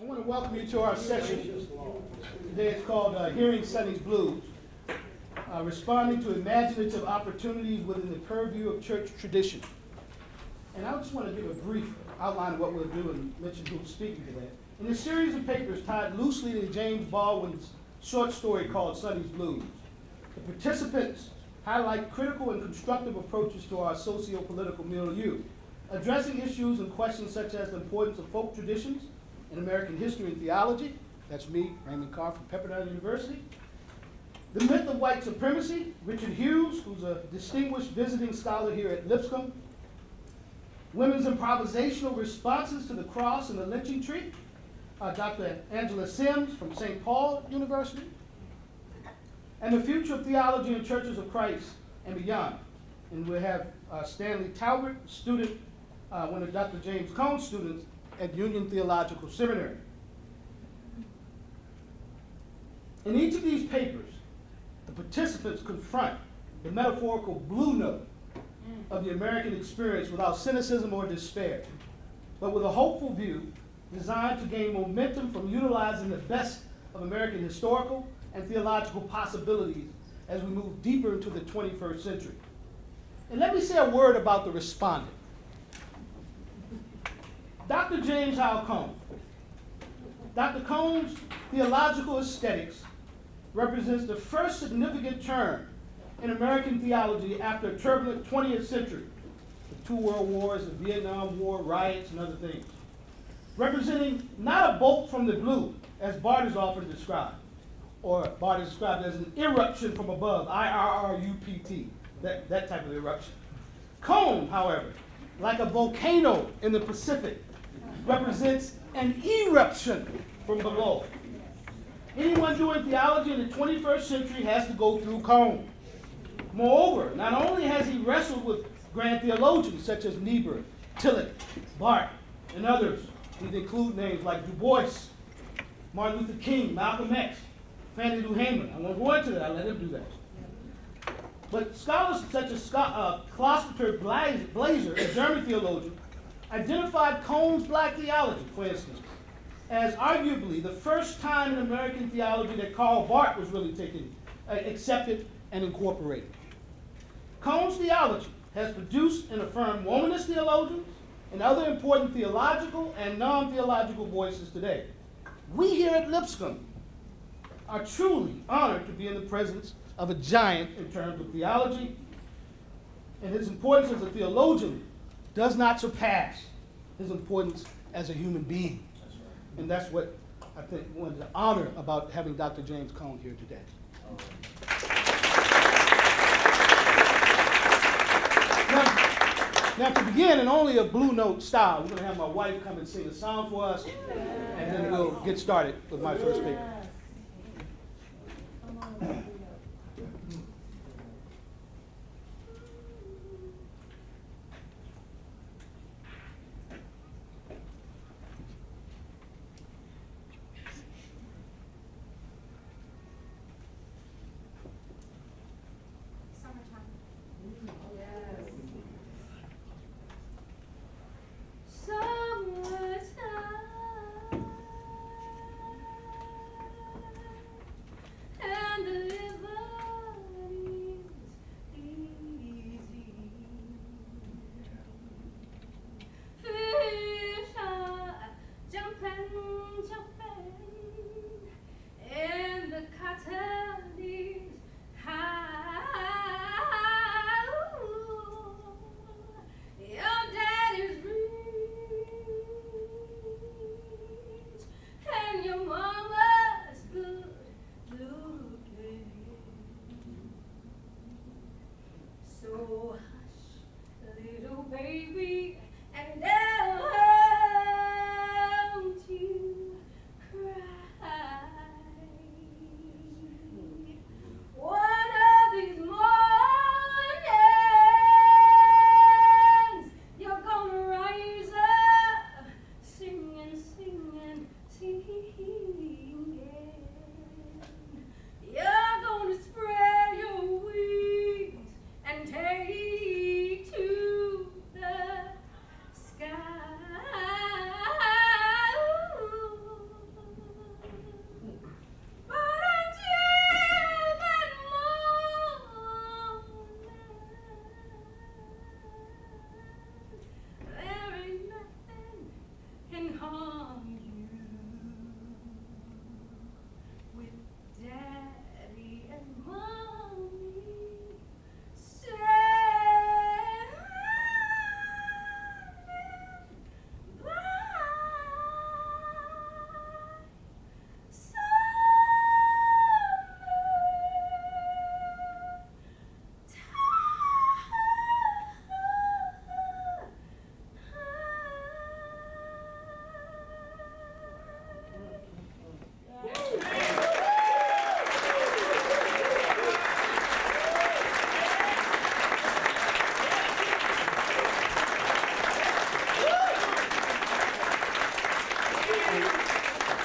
I want to welcome you to our session. Today it's called Hearing Sonny's Blues, responding to imaginative opportunities within the purview of church tradition. And I just want to give a brief outline of what we'll do and mention who's speaking today. In a series of papers tied loosely to James Baldwin's short story called Sonny's Blues, the participants highlight critical and constructive approaches to our socio-political milieu, addressing issues and questions such as the importance of folk traditions in American history and theology. That's me, Raymond Carr from Pepperdine University. The myth of white supremacy, Richard Hughes, who's a distinguished visiting scholar here at Lipscomb. Women's improvisational responses to the cross and the lynching tree, Dr. Angela Sims from St. Paul University. And the future of theology in churches of Christ and beyond. And we'll have Stanley Talbert, student, one of Dr. James Cone's students at Union Theological Seminary. In each of these papers, the participants confront the metaphorical blue note of the American experience without cynicism or despair, but with a hopeful view designed to gain momentum from utilizing the best of American historical and theological possibilities as we move deeper into the 21st century. And let me say a word about the respondent. Dr. James Howell Cone. Dr. Cone's theological aesthetics represents the first significant turn in American theology after a turbulent 20th century, the two world wars, the Vietnam War, riots, and other things. Representing not a bolt from the blue, as Barth is often described, or Barth is described as an eruption from above, IRRUPT, that type of eruption. Cone, however, like a volcano in the Pacific, represents an eruption from below. Anyone doing theology in the 21st century has to go through Cone. Moreover, not only has he wrestled with grand theologians such as Niebuhr, Tillich, Barth, and others, these include names like Du Bois, Martin Luther King, Malcolm X, Fannie Lou Hamer. I won't go into that, I let him do that. But scholars such as Kloster Blazer, a German theologian, identified Cone's black theology, for instance, as arguably the first time in American theology that Karl Barth was really accepted and incorporated. Cone's theology has produced and affirmed womanist theologians and other important theological and non-theological voices today. We here at Lipscomb are truly honored to be in the presence of a giant in terms of theology, and his importance as a theologian does not surpass his importance as a human being. And that's what I think one of the honor about having Dr. James Cone here today. Now to begin in only a blue note style, we're going to have my wife come and sing a song for us, and then we'll get started with my first paper.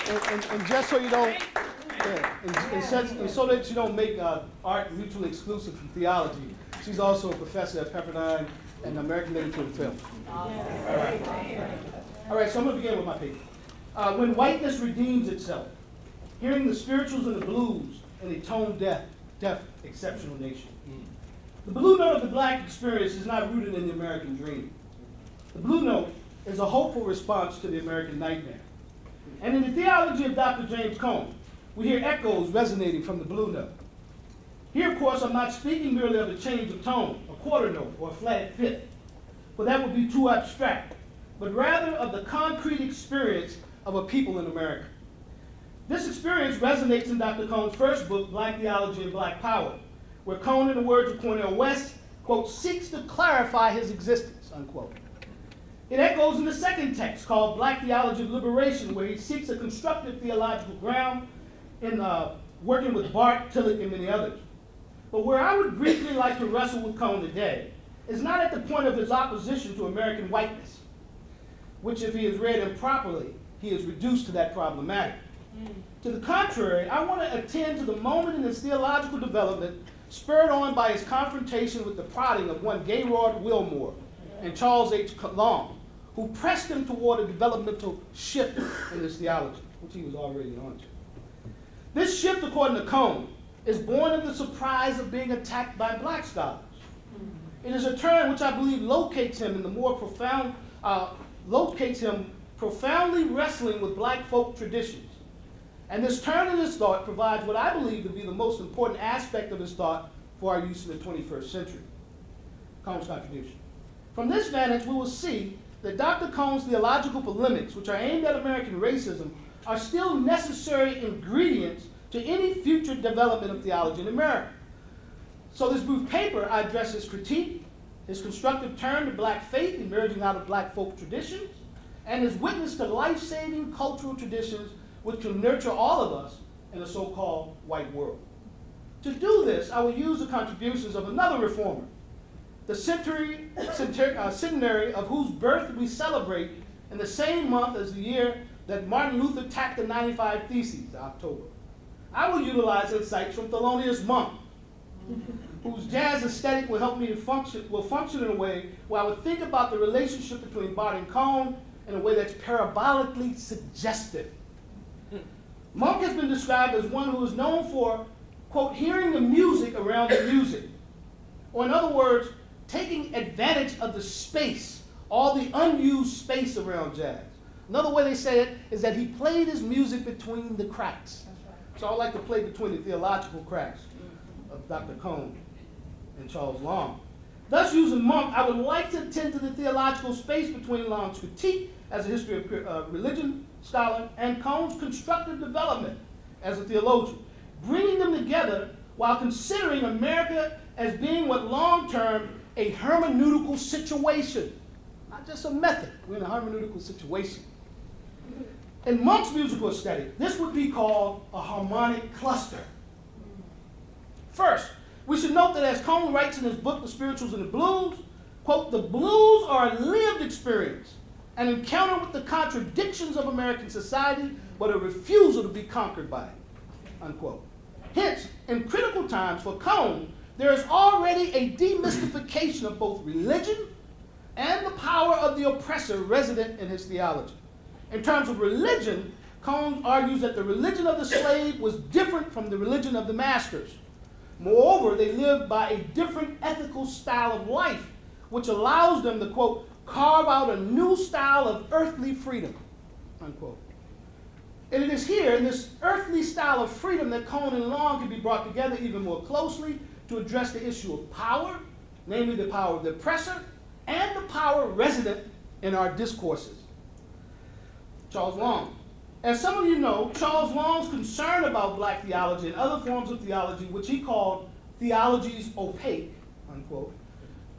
And just so you don't, and so that you don't make art mutually exclusive from theology, she's also a professor at Pepperdine and American Literature and Film. All right, so I'm going to begin with my paper. When whiteness redeems itself, hearing the spirituals and the blues in a tone-deaf, exceptional nation. The blue note of the black experience is not rooted in the American dream. The blue note is a hopeful response to the American nightmare. And in the theology of Dr. James Cone, we hear echoes resonating from the blue note. Here, of course, I'm not speaking merely of a change of tone, a quarter note, or a flat fifth, for that would be too abstract, but rather of the concrete experience of a people in America. This experience resonates in Dr. Cone's first book, Black Theology and Black Power, where Cone, in the words of Cornel West, quote, seeks to clarify his existence, unquote. It echoes in the second text called Black Theology of Liberation, where he seeks a constructive theological ground in working with Barth, Tillich, and many others. But where I would briefly like to wrestle with Cone today is not at the point of his opposition to American whiteness, which if he is read improperly, he is reduced to that problematic. To the contrary, I want to attend to the moment in his theological development spurred on by his confrontation with the prodding of one Gaylord Wilmore and Charles H. Long, who pressed him toward a developmental shift in his theology, which he was already on to. This shift, according to Cone, is born of the surprise of being attacked by black scholars. It is a turn which I believe locates him in the more profound, profoundly wrestling with black folk traditions. And this turn in his thought provides what I believe to be the most important aspect of his thought for our use in the 21st century. Cone's contribution. From this vantage, we will see that Dr. Cone's theological polemics, which are aimed at American racism, are still necessary ingredients to any future development of theology in America. So this brief paper, I address his critique, his constructive turn to black faith emerging out of black folk traditions, and his witness to life-saving cultural traditions which can nurture all of us in a so-called white world. To do this, I will use the contributions of another reformer, the centenary of whose birth we celebrate in the same month as the year that Martin Luther tacked the 95 Theses, October. I will utilize insights from Thelonious Monk, whose jazz aesthetic will help me to function in a way where I would think about the relationship between Barth and Cone in a way that's parabolically suggestive. Monk has been described as one who is known for, quote, hearing the music around the music. Or in other words, taking advantage of the space, all the unused space around jazz. Another way they say it is that he played his music between the cracks. So I like to play between the theological cracks of Dr. Cone and Charles Long. Thus, using Monk, I would like to attend to the theological space between Long's critique as a history of religion scholar and Cone's constructive development as a theologian, bringing them together while considering America as being what Long termed a hermeneutical situation, not just a method. We're in a hermeneutical situation. In Monk's musical aesthetic, this would be called a harmonic cluster. First, we should note that as Cone writes in his book, The Spirituals and the Blues, quote, the blues are a lived experience, an encounter with the contradictions of American society, but a refusal to be conquered by it, unquote. Hence, in critical times for Cone, there is already a demystification of both religion and the power of the oppressor resident in his theology. In terms of religion, Cone argues that the religion of the slave was different from the religion of the masters. Moreover, they lived by a different ethical style of life, which allows them to, quote, carve out a new style of earthly freedom, unquote. And it is here, in this earthly style of freedom, that Cone and Long can be brought together even more closely to address the issue of power, namely the power of the oppressor, and the power resident in our discourses. Charles Long. As some of you know, Charles Long's concern about black theology and other forms of theology, which he called theologies opaque, unquote,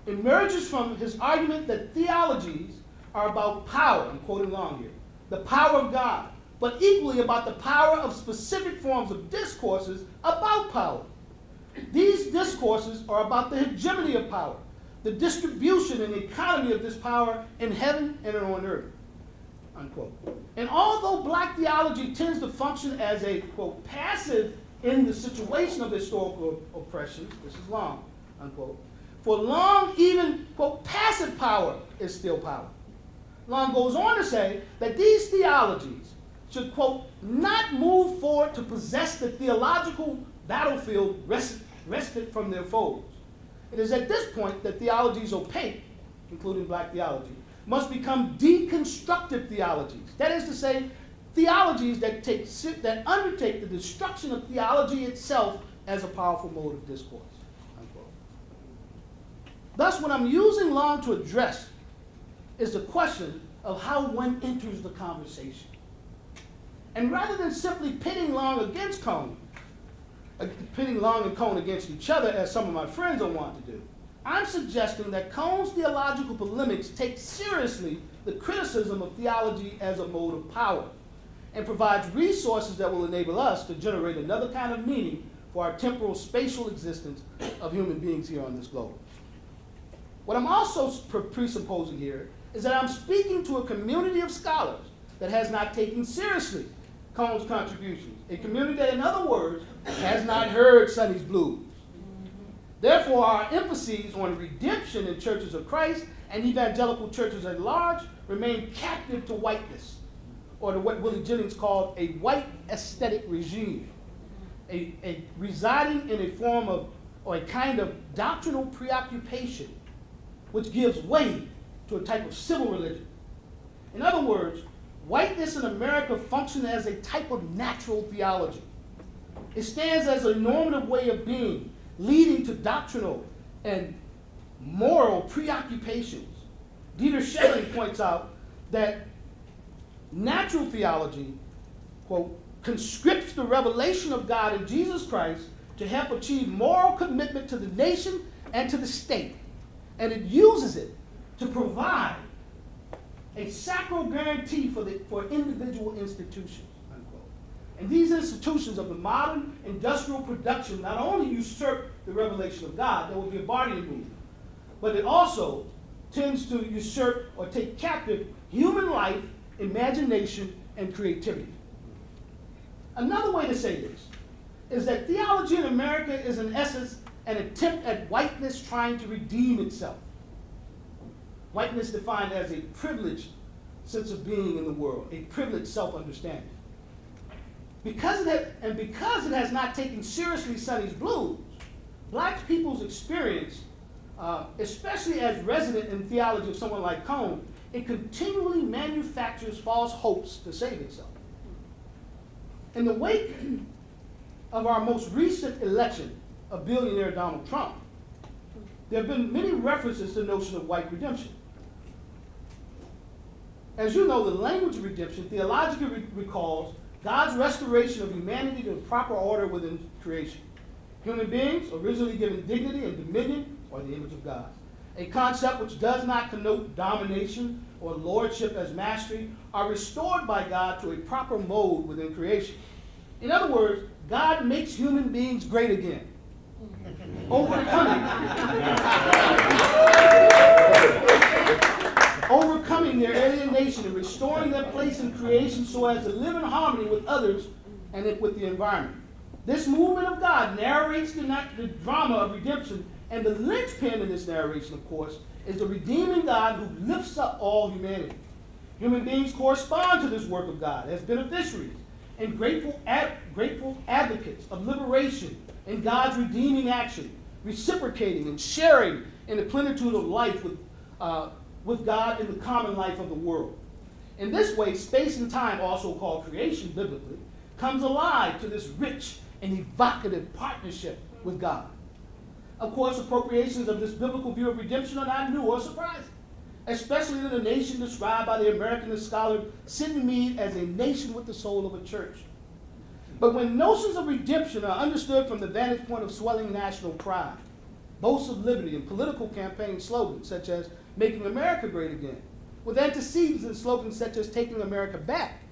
emerges from his argument that theologies are about power, I'm quoting Long here, the power of God, but equally about the power of specific forms of discourses about power. These discourses are about the hegemony of power, the distribution and the economy of this power in heaven and on earth. unquote. And although black theology tends to function as a, quote, passive in the situation of historical oppression, this is Long, unquote, for Long, even, quote, passive power is still power. Long goes on to say that these theologies should, quote, not move forward to possess the theological battlefield wrested from their foes. It is at this point that theologies opaque, including black theology, must become deconstructive theologies. That is to say, theologies that undertake the destruction of theology itself as a powerful mode of discourse, unquote. Thus, what I'm using Long to address is the question of how one enters the conversation. And rather than simply pitting Long against Cone, pitting Long and Cone against each other, as some of my friends will want to do, I'm suggesting that Cone's theological polemics take seriously the criticism of theology as a mode of power and provides resources that will enable us to generate another kind of meaning for our temporal spatial existence of human beings here on this globe. What I'm also presupposing here is that I'm speaking to a community of scholars that has not taken seriously Cone's contributions, a community that, in other words, has not heard Sonny's blues. Therefore, our emphases on redemption in churches of Christ and evangelical churches at large remain captive to whiteness, or to what Willie Jennings called a white aesthetic regime, a residing in a form of, or a kind of doctrinal preoccupation which gives way to a type of civil religion. In other words, whiteness in America functions as a type of natural theology. It stands as a normative way of being, leading to doctrinal and moral preoccupations. Dieter Shelley points out that natural theology, quote, conscripts the revelation of God in Jesus Christ to help achieve moral commitment to the nation and to the state, and it uses it to provide a sacral guarantee for individual institutions, unquote. And these institutions of the modern industrial production not only usurp the revelation of God, there will be a Bardian movement, but it also tends to usurp or take captive human life, imagination, and creativity. Another way to say this is that theology in America is in essence an attempt at whiteness trying to redeem itself. Whiteness defined as a privileged sense of being in the world, a privileged self-understanding. Because it has not taken seriously Sonny's blues, black people's experience, especially as resident in theology of someone like Cone, it continually manufactures false hopes to save itself. In the wake of our most recent election of billionaire Donald Trump, there have been many references to the notion of white redemption. As you know, the language of redemption theologically recalls God's restoration of humanity to the proper order within creation. Human beings, originally given dignity and dominion, are the image of God. A concept which does not connote domination or lordship as mastery, are restored by God to a proper mode within creation. In other words, God makes human beings great again. Overcoming their alienation and restoring their place in creation so as to live in harmony with others and with the environment. This movement of God narrates the drama of redemption, and the linchpin in this narration, of course, is the redeeming God who lifts up all humanity. Human beings correspond to this work of God as beneficiaries and grateful advocates of liberation in God's redeeming action, reciprocating and sharing in the plenitude of life with God in the common life of the world. In this way, space and time, also called creation biblically, comes alive to this rich and evocative partnership with God. Of course, appropriations of this biblical view of redemption are not new or surprising, especially in a nation described by the Americanist scholar Sidney Mead as a nation with the soul of a church. But when notions of redemption are understood from the vantage point of swelling national pride, boasts of liberty, and political campaign slogans such as making America great again, with antecedents and slogans such as taking America back,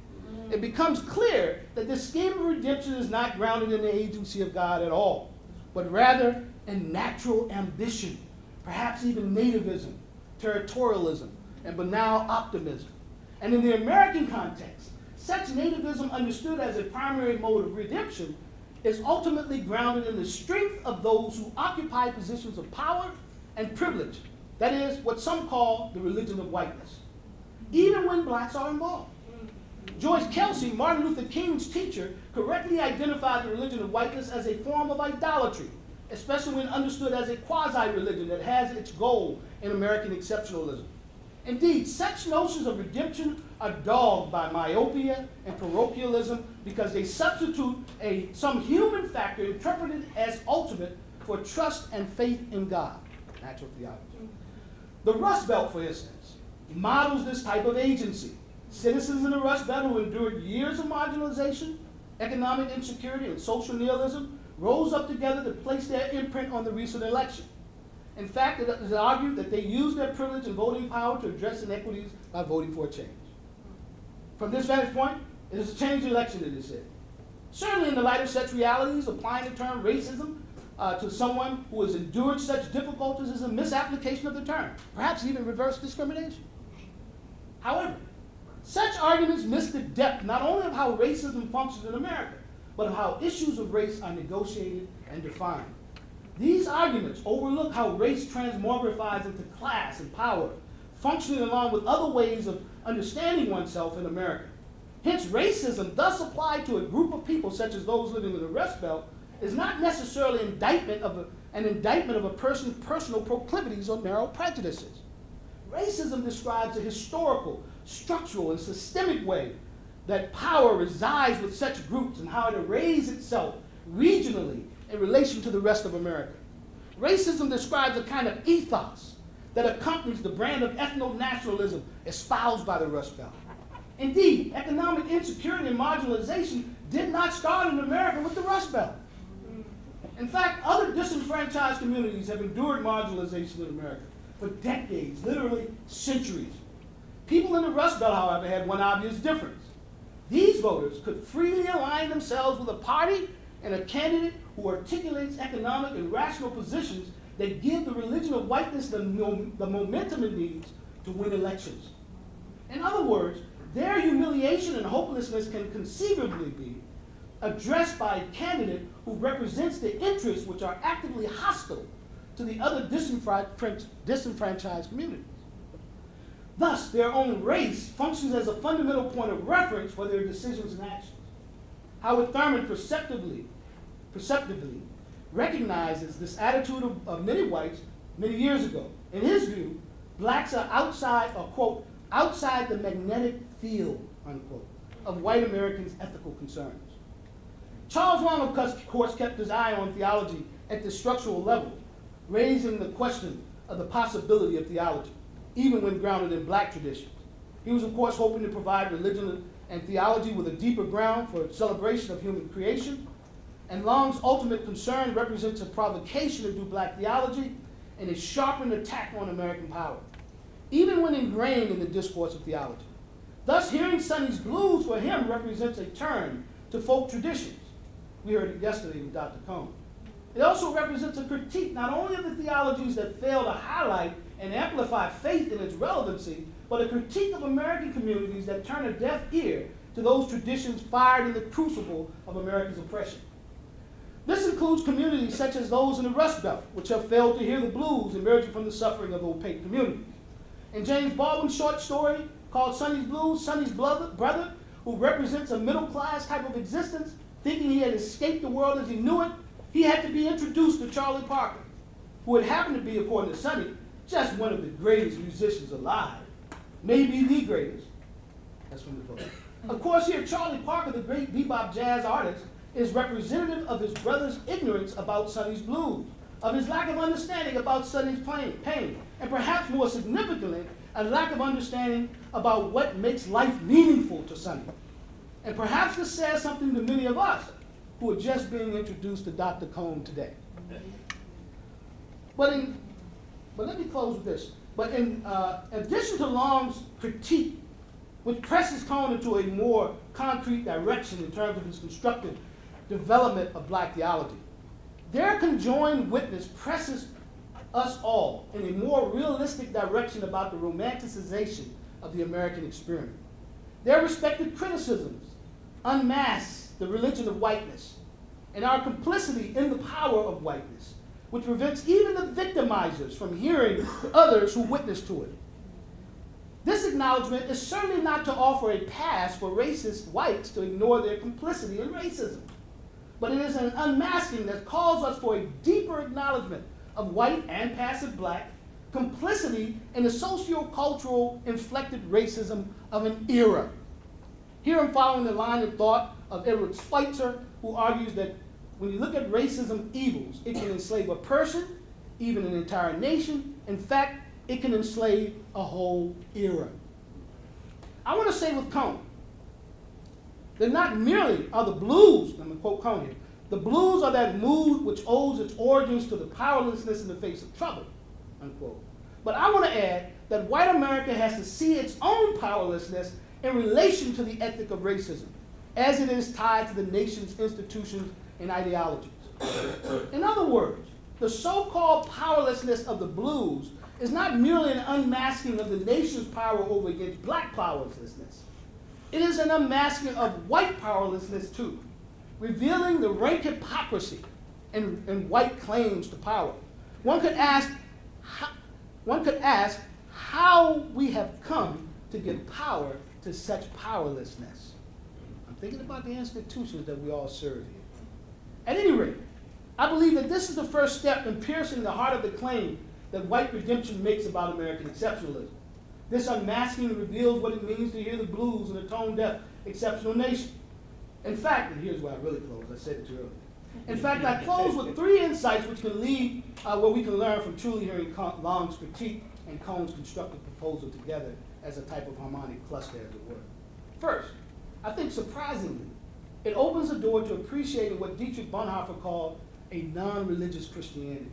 it becomes clear that this scheme of redemption is not grounded in the agency of God at all, but rather in natural ambition, perhaps even nativism, territorialism, and banal optimism. And in the American context, such nativism understood as a primary mode of redemption is ultimately grounded in the strength of those who occupy positions of power and privilege. That is what some call the religion of whiteness, even when blacks are involved. Joyce Kelsey, Martin Luther King's teacher, correctly identified the religion of whiteness as a form of idolatry, especially when understood as a quasi-religion that has its goal in American exceptionalism. Indeed, such notions of redemption are dogged by myopia and parochialism because they substitute some human factor interpreted as ultimate for trust and faith in God, natural theology. The Rust Belt, for instance, models this type of agency. Citizens in the Rust Belt who endured years of marginalization, economic insecurity, and social nihilism rose up together to place their imprint on the recent election. In fact, it is argued that they used their privilege and voting power to address inequities by voting for a change. From this vantage point, it is a changed election, it is said. Certainly in the light of such realities, applying the term racism to someone who has endured such difficulties is a misapplication of the term, perhaps even reverse discrimination. However, such arguments miss the depth not only of how racism functions in America, but of how issues of race are negotiated and defined. These arguments overlook how race transmogrifies into class and power, functioning along with other ways of understanding oneself in America. Hence, racism thus applied to a group of people such as those living in the Rust Belt is not necessarily an indictment of a person's personal proclivities or narrow prejudices. Racism describes a historical, structural, and systemic way that power resides with such groups and how it arrays itself regionally in relation to the rest of America. Racism describes a kind of ethos that accompanies the brand of ethno-nationalism espoused by the Rust Belt. Indeed, economic insecurity and marginalization did not start in America with the Rust Belt. In fact, other disenfranchised communities have endured marginalization in America for decades, literally centuries. People in the Rust Belt, however, had one obvious difference. These voters could freely align themselves with a party and a candidate who articulates economic and rational positions that give the religion of whiteness the momentum it needs to win elections. In other words, their humiliation and hopelessness can conceivably be addressed by a candidate who represents the interests which are actively hostile to the other disenfranchised communities. Thus, their own race functions as a fundamental point of reference for their decisions and actions. Howard Thurman perceptively recognizes this attitude of many whites many years ago. In his view, blacks are outside, or quote, outside the magnetic field, unquote, of white Americans' ethical concerns. Charles Long, of course, kept his eye on theology at the structural level, raising the question of the possibility of theology, even when grounded in black traditions. He was, of course, hoping to provide religion and theology with a deeper ground for celebration of human creation, and Long's ultimate concern represents a provocation to do black theology and a sharpened attack on American power, even when ingrained in the discourse of theology. Thus, hearing Sonny's blues for him represents a turn to folk traditions. We heard it yesterday with Dr. Cohn. It also represents a critique not only of the theologies that fail to highlight and amplify faith in its relevancy, but a critique of American communities that turn a deaf ear to those traditions fired in the crucible of America's oppression. This includes communities such as those in the Rust Belt, which have failed to hear the blues emerging from the suffering of opaque communities. In James Baldwin's short story called Sonny's Blues, Sonny's brother, who represents a middle-class type of existence, thinking he had escaped the world as he knew it, he had to be introduced to Charlie Parker, who had happened to be, according to Sonny, just one of the greatest musicians alive, maybe the greatest. That's from the book. Of course, here, Charlie Parker, the great bebop jazz artist, is representative of his brother's ignorance about Sonny's blues, of his lack of understanding about Sonny's pain, and perhaps more significantly, a lack of understanding about what makes life meaningful to Sonny. And perhaps this says something to many of us who are just being introduced to Dr. Cohn today. But let me close with this. But in addition to Long's critique, which presses Cohn into a more concrete direction in terms of his constructive development of black theology, their conjoined witness presses us all in a more realistic direction about the romanticization of the American experiment. Their respective criticisms unmask the religion of whiteness and our complicity in the power of whiteness, which prevents even the victimizers from hearing others who witness to it. This acknowledgement is certainly not to offer a pass for racist whites to ignore their complicity in racism, but it is an unmasking that calls us for a deeper acknowledgement of white and passive black complicity in the socio-cultural inflected racism of an era. Here I'm following the line of thought of Edward Schweitzer, who argues that when you look at racism evils, it can enslave a person, even an entire nation. In fact, it can enslave a whole era. I want to say with Cone, that not merely are the blues, I'm going to quote Cone here, the blues are that mood which owes its origins to the powerlessness in the face of trouble, unquote. But I want to add that white America has to see its own powerlessness in relation to the ethic of racism, as it is tied to the nation's institutions and ideologies. In other words, the so-called powerlessness of the blues is not merely an unmasking of the nation's power over against black powerlessness. It is an unmasking of white powerlessness too, revealing the rank hypocrisy in white claims to power. One could ask how we have come to give power to such powerlessness. I'm thinking about the institutions that we all serve here. At any rate, I believe that this is the first step in piercing the heart of the claim that white redemption makes about American exceptionalism. This unmasking reveals what it means to hear the blues in a tone-deaf, exceptional nation. In fact, and here's where I really close, I said it too early. In fact, I close with 3 insights which can lead where we can learn from truly hearing Long's critique and Cone's constructive proposal together as a type of harmonic cluster, as it were. First, I think surprisingly, it opens the door to appreciating what Dietrich Bonhoeffer called a non-religious Christianity.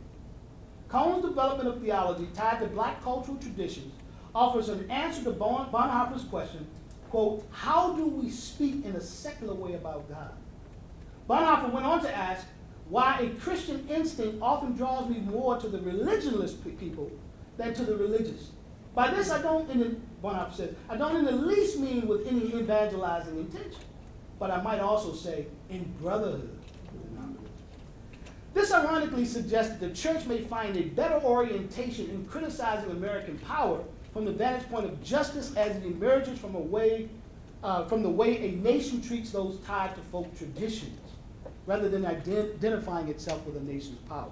Cone's development of theology tied to black cultural traditions offers an answer to Bonhoeffer's question, quote, how do we speak in a secular way about God? Bonhoeffer went on to ask why a Christian instinct often draws me more to the religionless people than to the religious. By this, Bonhoeffer says, I don't in the least mean with any evangelizing intention, but I might also say in brotherhood. This ironically suggests that the church may find a better orientation in criticizing American power from the vantage point of justice as it emerges from the way a nation treats those tied to folk traditions, rather than identifying itself with a nation's power.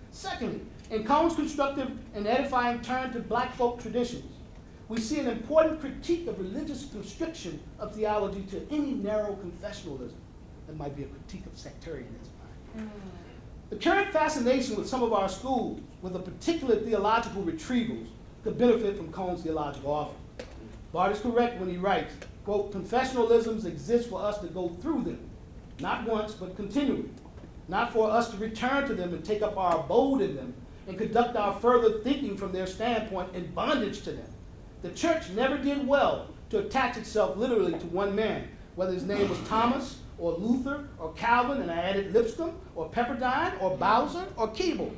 Secondly, in Cone's constructive and edifying turn to black folk traditions, we see an important critique of religious constriction of theology to any narrow confessionalism. That might be a critique of sectarianism. The current fascination with some of our schools with a particular theological retrievals could benefit from Cone's theological offer. Bart is correct when he writes, quote, confessionalisms exist for us to go through them, not once, but continually, not for us to return to them and take up our abode in them and conduct our further thinking from their standpoint in bondage to them. The church never did well to attach itself literally to one man, whether his name was Thomas or Luther or Calvin, and I added Lipscomb or Pepperdine or Bowser or Keble.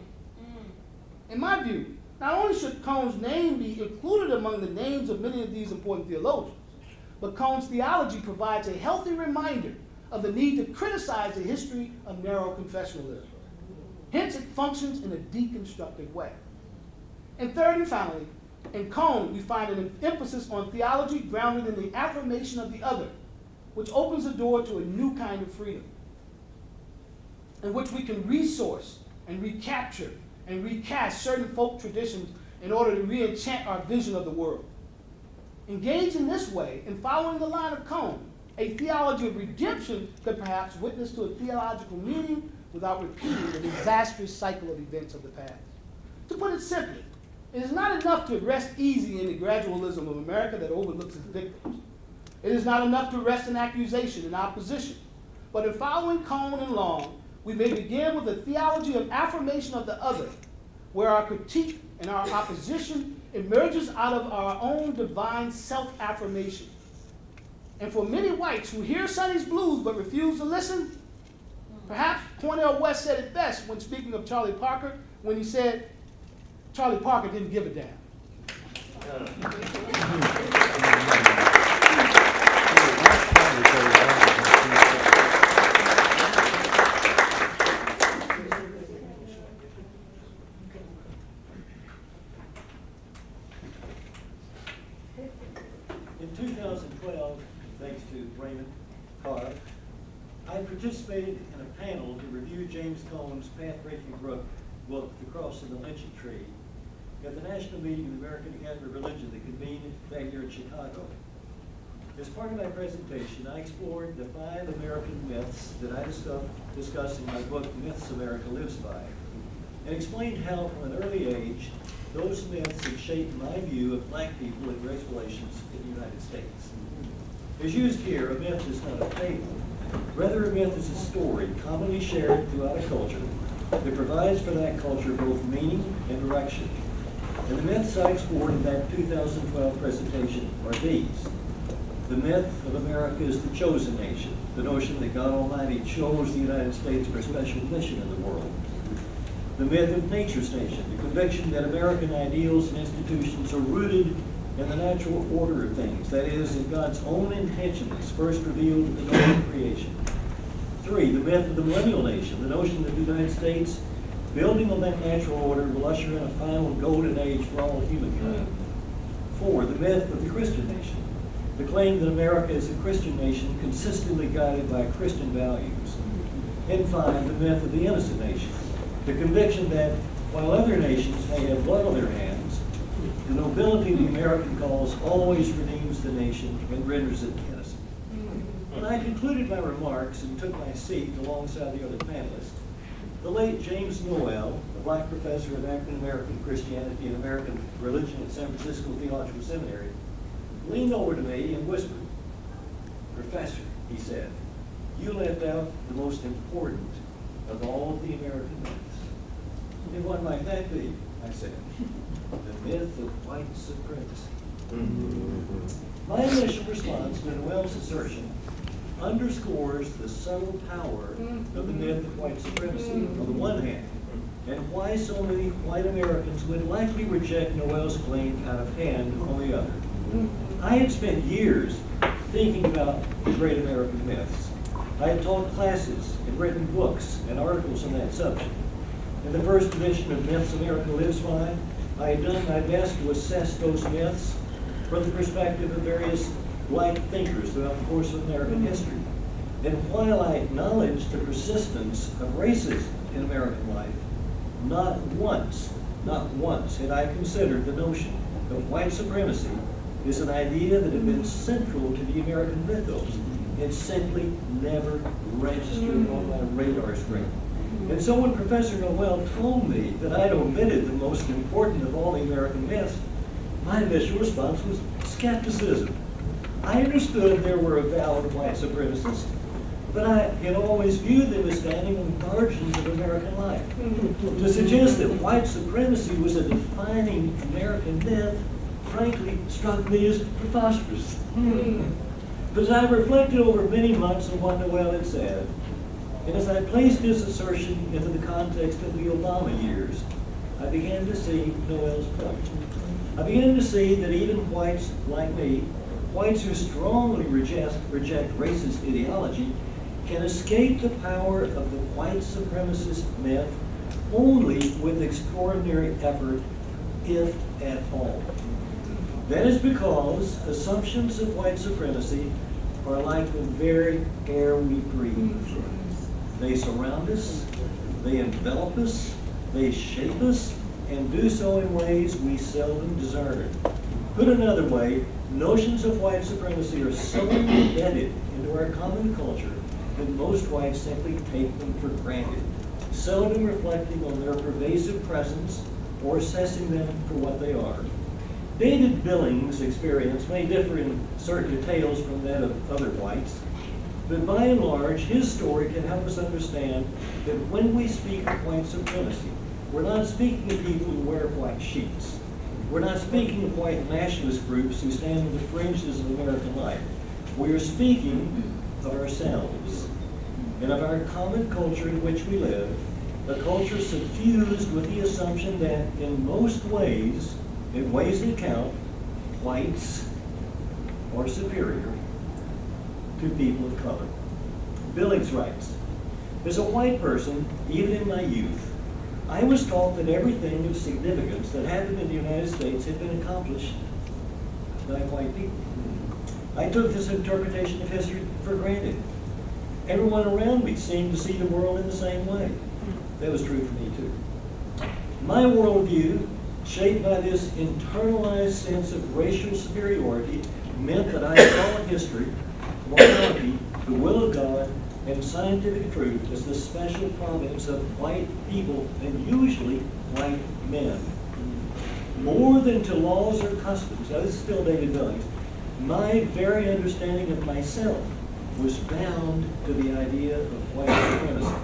In my view, not only should Cone's name be included among the names of many of these important theologians, but Cone's theology provides a healthy reminder of the need to criticize the history of narrow confessionalism. Hence, it functions in a deconstructive way. And third and finally, in Cone, we find an emphasis on theology grounded in the affirmation of the other, which opens the door to a new kind of freedom, in which we can resource and recapture and recast certain folk traditions in order to re-enchant our vision of the world. Engaged in this way, and following the line of Cone, a theology of redemption could perhaps witness to a theological meaning without repeating the disastrous cycle of events of the past. To put it simply, it is not enough to rest easy in the gradualism of America that overlooks its victims. It is not enough to rest in accusation and opposition. But in following Cone and Long, we may begin with a theology of affirmation of the other, where our critique and our opposition emerges out of our own divine self-affirmation. And for many whites who hear Sonny's blues but refuse to listen, perhaps Cornel West said it best when speaking of Charlie Parker, when he said, Charlie Parker didn't give a damn. In 2012, thanks to Raymond Carr, I participated in a panel to review James Cone's path-breaking book, The Cross of the Lynching Tree, at the National Meeting of the American Academy of Religion that convened that year in Chicago. As part of my presentation, I explored the 5 American myths that I discussed in my book, Myths America Lives By, and explained how, from an early age, those myths had shaped my view of black people and race relations in the United States. As used here, a myth is not a fable. Rather, a myth is a story commonly shared throughout a culture that provides for that culture both meaning and direction. And the myths I explored in that 2012 presentation are these. The myth of America is the chosen nation, the notion that God Almighty chose the United States for a special mission in the world. The myth of nature's nation, the conviction that American ideals and institutions are rooted in the natural order of things, that is, in God's own intentions first revealed in the dawn of creation. 3, the myth of the millennial nation, the notion that the United States, building on that natural order, will usher in a final golden age for all humankind. 4, the myth of the Christian nation, the claim that America is a Christian nation consistently guided by Christian values. And 5, the myth of the innocent nation, the conviction that while other nations may have blood on their hands, the nobility of the American cause always redeems the nation and renders it innocent. When I concluded my remarks and took my seat alongside the other panelists, the late James Noel, a black professor of African American Christianity and American religion at San Francisco Theological Seminary, leaned over to me and whispered, "Professor," he said, "you left out the most important of all of the American myths." "And what might that be?" I said. "The myth of white supremacy." My initial response to Noel's assertion underscores the subtle power of the myth of white supremacy on the one hand, and why so many white Americans would likely reject Noel's claim out of hand on the other. I had spent years thinking about the great American myths. I had taught classes and written books and articles on that subject. In the first edition of Myths America Lives By, I had done my best to assess those myths from the perspective of various black thinkers throughout the course of American history. And while I acknowledged the persistence of racism in American life, not once had I considered the notion of white supremacy as an idea that had been central to the American mythos. It simply never registered on my radar screen. And so when Professor Noel told me that I'd omitted the most important of all the American myths, my initial response was skepticism. I understood there were avowed white supremacists, but I had always viewed them as standing on the margins of American life. To suggest that white supremacy was a defining American myth, frankly, struck me as preposterous. But as I reflected over many months on what Noel had said, and as I placed his assertion into the context of the Obama years, I began to see Noel's point. I began to see that even whites like me, whites who strongly reject racist ideology, can escape the power of the white supremacist myth only with extraordinary effort, if at all. That is because assumptions of white supremacy are like the very air we breathe. They surround us, they envelop us, they shape us, and do so in ways we seldom discern. Put another way, notions of white supremacy are so embedded into our common culture that most whites simply take them for granted, seldom reflecting on their pervasive presence or assessing them for what they are. David Billings' experience may differ in certain details from that of other whites, but by and large, his story can help us understand that when we speak of white supremacy, we're not speaking of people who wear white sheets. We're not speaking of white nationalist groups who stand on the fringes of American life. We are speaking of ourselves and of our common culture in which we live, a culture suffused with the assumption that in most ways, in ways that count, whites are superior to people of color. Billings writes, "As a white person, even in my youth, I was taught that everything of significance that happened in the United States had been accomplished by white people. I took this interpretation of history for granted. Everyone around me seemed to see the world in the same way. That was true for me too. My worldview, shaped by this internalized sense of racial superiority, meant that I saw history, morality, the will of God, and scientific truth as the special province of white people, and usually white men. More than to laws or customs, now this is still David Billings, my very understanding of myself was bound to the idea of white supremacy.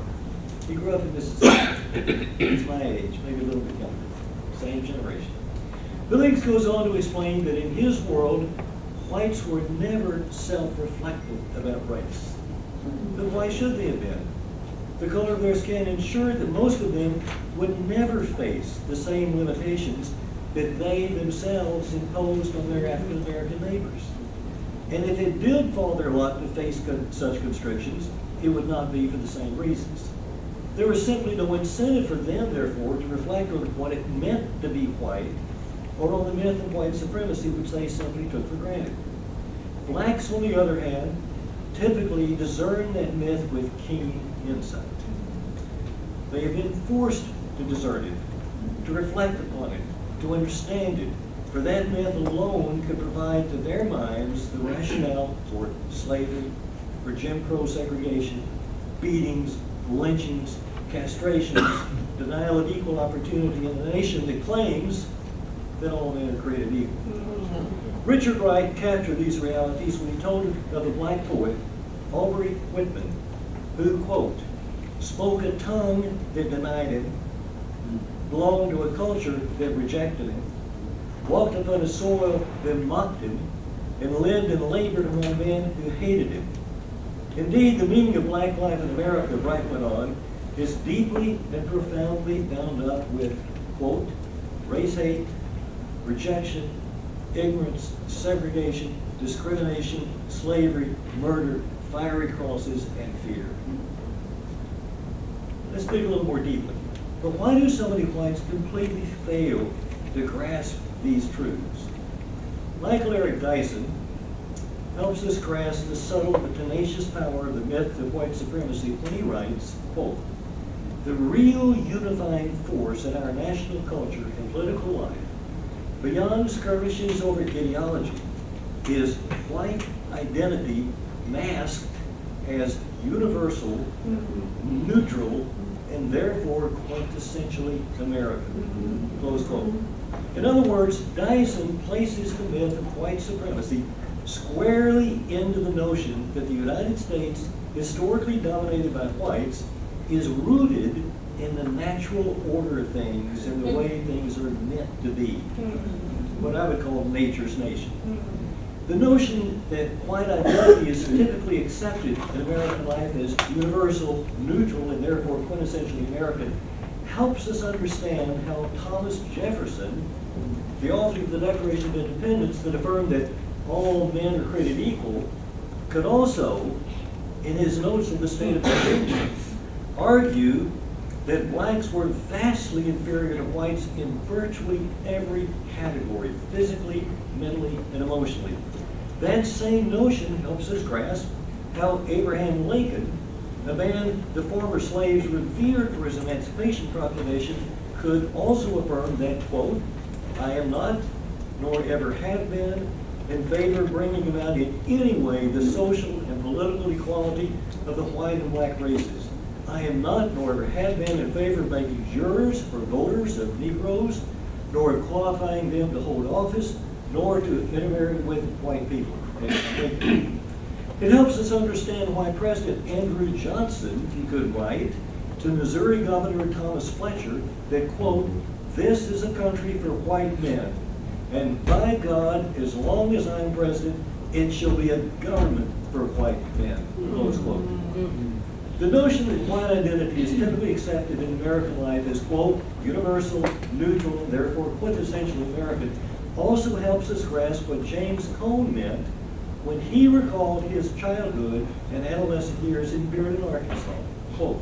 He grew up in Mississippi. He's my age, maybe a little bit younger, same generation. Billings goes on to explain that in his world, whites were never self-reflective about race. But why should they have been? The color of their skin ensured that most of them would never face the same limitations that they themselves imposed on their African American neighbors. And if it did fall their lot to face such constrictions, it would not be for the same reasons. There was simply no incentive for them, therefore, to reflect on what it meant to be white, or on the myth of white supremacy, which they simply took for granted. Blacks, on the other hand, typically discern that myth with keen insight. They have been forced to discern it, to reflect upon it, to understand it, for that myth alone could provide to their minds the rationale for slavery, for Jim Crow segregation, beatings, lynchings, castrations, denial of equal opportunity in a nation that claims that all men are created equal. Richard Wright captured these realities when he told of a black poet, Aubrey Whitman, who, quote, spoke a tongue that denied him, belonged to a culture that rejected him, walked upon a soil that mocked him, and lived and labored among men who hated him. Indeed, the meaning of black life in America, Wright went on, is deeply and profoundly bound up with, quote, race hate, rejection, ignorance, segregation, discrimination, slavery, murder, fiery crosses, and fear. Let's dig a little more deeply. But why do so many whites completely fail to grasp these truths? Michael Eric Dyson helps us grasp the subtle but tenacious power of the myth of white supremacy when he writes, quote, the real unifying force in our national culture and political life, beyond skirmishes over ideology, is white identity masked as universal, neutral, and therefore quintessentially American, close quote. In other words, Dyson places the myth of white supremacy squarely into the notion that the United States, historically dominated by whites, is rooted in the natural order of things and the way things are meant to be, what I would call nature's nation. The notion that white identity is typically accepted in American life as universal, neutral, and therefore quintessentially American helps us understand how Thomas Jefferson, the author of the Declaration of Independence that affirmed that all men are created equal, could also, in his notes of the state of Virginia, argue that blacks were vastly inferior to whites in virtually every category, physically, mentally, and emotionally. That same notion helps us grasp how Abraham Lincoln, a man the former slaves revered for his Emancipation Proclamation, could also affirm that, quote, I am not, nor ever have been, in favor of bringing about in any way the social and political equality of the white and black races. I am not, nor ever have been, in favor of making jurors or voters of Negroes, nor of qualifying them to hold office, nor to intermarry with white people. It helps us understand why President Andrew Johnson could write to Missouri Governor Thomas Fletcher that, quote, this is a country for white men, and by God, as long as I'm president, it shall be a government for white men, close quote. The notion that white identity is typically accepted in American life as, quote, universal, neutral, and therefore quintessentially American, also helps us grasp what James Cone meant when he recalled his childhood and adolescent years in Bearden, Arkansas. Quote,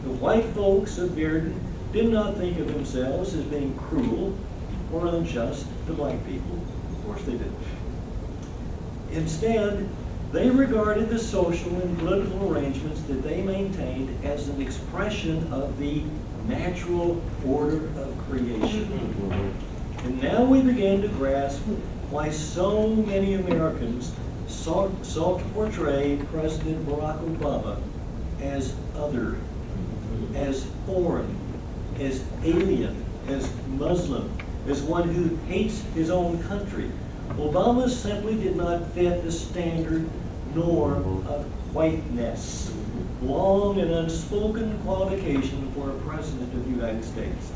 the white folks of Bearden did not think of themselves as being cruel or unjust to black people. Of course they didn't. Instead, they regarded the social and political arrangements that they maintained as an expression of the natural order of creation. And now we begin to grasp why so many Americans sought to portray President Barack Obama as other, as foreign, as alien, as Muslim, as one who hates his own country. Obama simply did not fit the standard norm of whiteness, long and unspoken qualification for a president of the United States.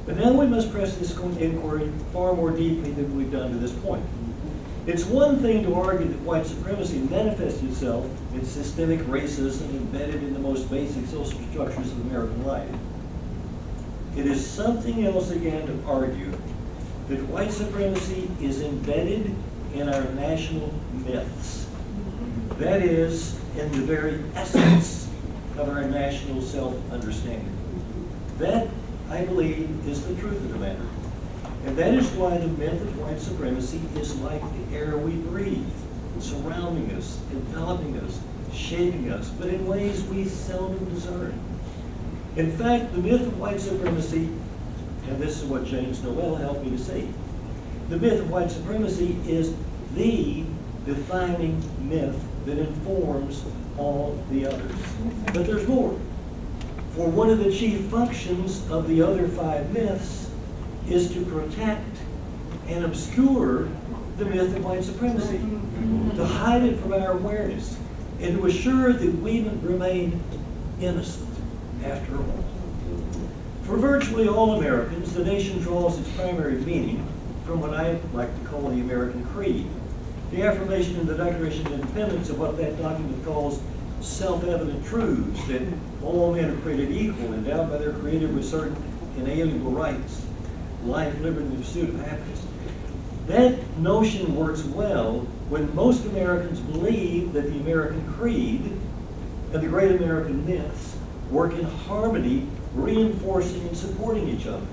But now we must press this inquiry far more deeply than we've done to this point. It's one thing to argue that white supremacy manifests itself in systemic racism embedded in the most basic social structures of American life. It is something else again to argue that white supremacy is embedded in our national myths. That is, in the very essence of our national self-understanding. That, I believe, is the truth of the matter. And that is why the myth of white supremacy is like the air we breathe, surrounding us, enveloping us, shaping us, but in ways we seldom discern. In fact, the myth of white supremacy, and this is what James Noel helped me to see, the myth of white supremacy is the defining myth that informs all the others. But there's more. For one of the chief functions of the other five myths is to protect and obscure the myth of white supremacy, to hide it from our awareness, and to assure that we remain innocent after all. For virtually all Americans, the nation draws its primary meaning from what I like to call the American Creed, the affirmation in the Declaration of Independence of what that document calls self-evident truths, that all men are created equal, endowed by their Creator with certain inalienable rights, life, liberty, and the pursuit of happiness. That notion works well when most Americans believe that the American Creed and the great American myths work in harmony, reinforcing and supporting each other.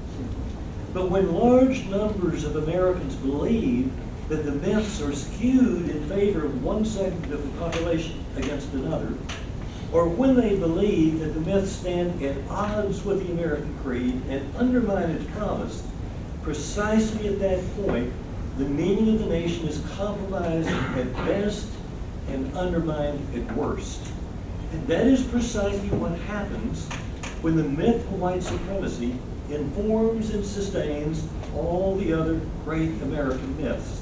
But when large numbers of Americans believe that the myths are skewed in favor of one segment of the population against another, or when they believe that the myths stand at odds with the American Creed and undermine its promise, precisely at that point, the meaning of the nation is compromised at best and undermined at worst. And that is precisely what happens when the myth of white supremacy informs and sustains all the other great American myths.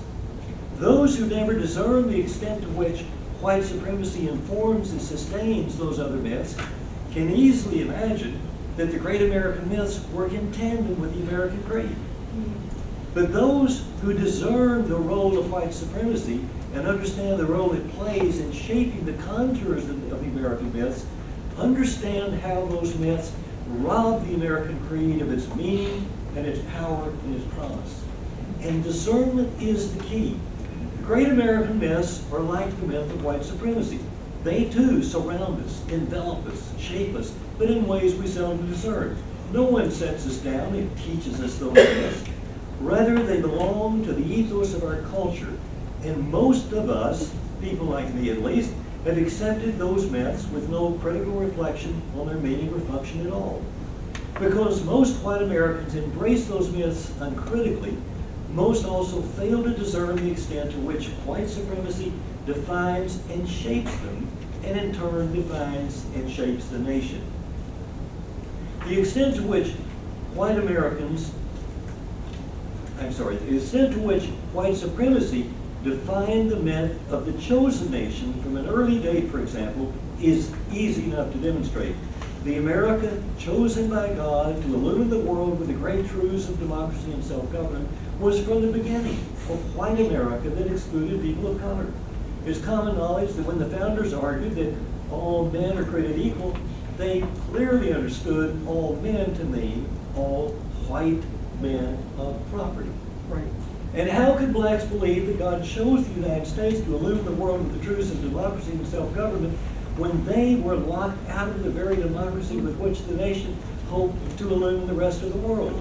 Those who never discern the extent to which white supremacy informs and sustains those other myths can easily imagine that the great American myths work in tandem with the American Creed. But those who discern the role of white supremacy and understand the role it plays in shaping the contours of the American myths understand how those myths rob the American Creed of its meaning and its power and its promise. And discernment is the key. Great American myths are like the myth of white supremacy. They too surround us, envelop us, shape us, but in ways we seldom discern. No one sets us down and teaches us those myths. Rather, they belong to the ethos of our culture. And most of us, people like me at least, have accepted those myths with no critical reflection on their meaning or function at all. Because most white Americans embrace those myths uncritically, most also fail to discern the extent to which white supremacy defines and shapes them, and in turn defines and shapes the nation. The extent to which white supremacy defined the myth of the chosen nation from an early date, for example, is easy enough to demonstrate. The America chosen by God to illumine the world with the great truths of democracy and self-government was from the beginning a white America that excluded people of color. It's common knowledge that when the founders argued that all men are created equal, they clearly understood all men to mean all white men of property. Right. And how could blacks believe that God chose the United States to illumine the world with the truths of democracy and self-government when they were locked out of the very democracy with which the nation hoped to illumine the rest of the world?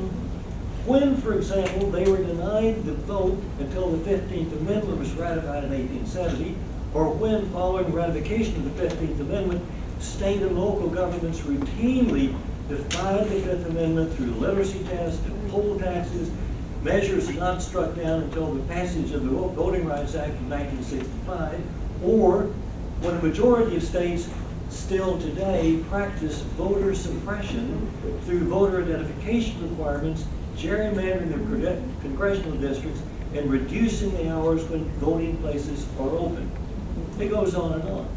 When, for example, they were denied the vote until the 15th Amendment was ratified in 1870, or when, following ratification of the 15th Amendment, state and local governments routinely defied the Fifth Amendment through literacy tests and poll taxes, measures not struck down until the passage of the Voting Rights Act of 1965, or when a majority of states still today practice voter suppression through voter identification requirements, gerrymandering the congressional districts, and reducing the hours when voting places are open. It goes on and on.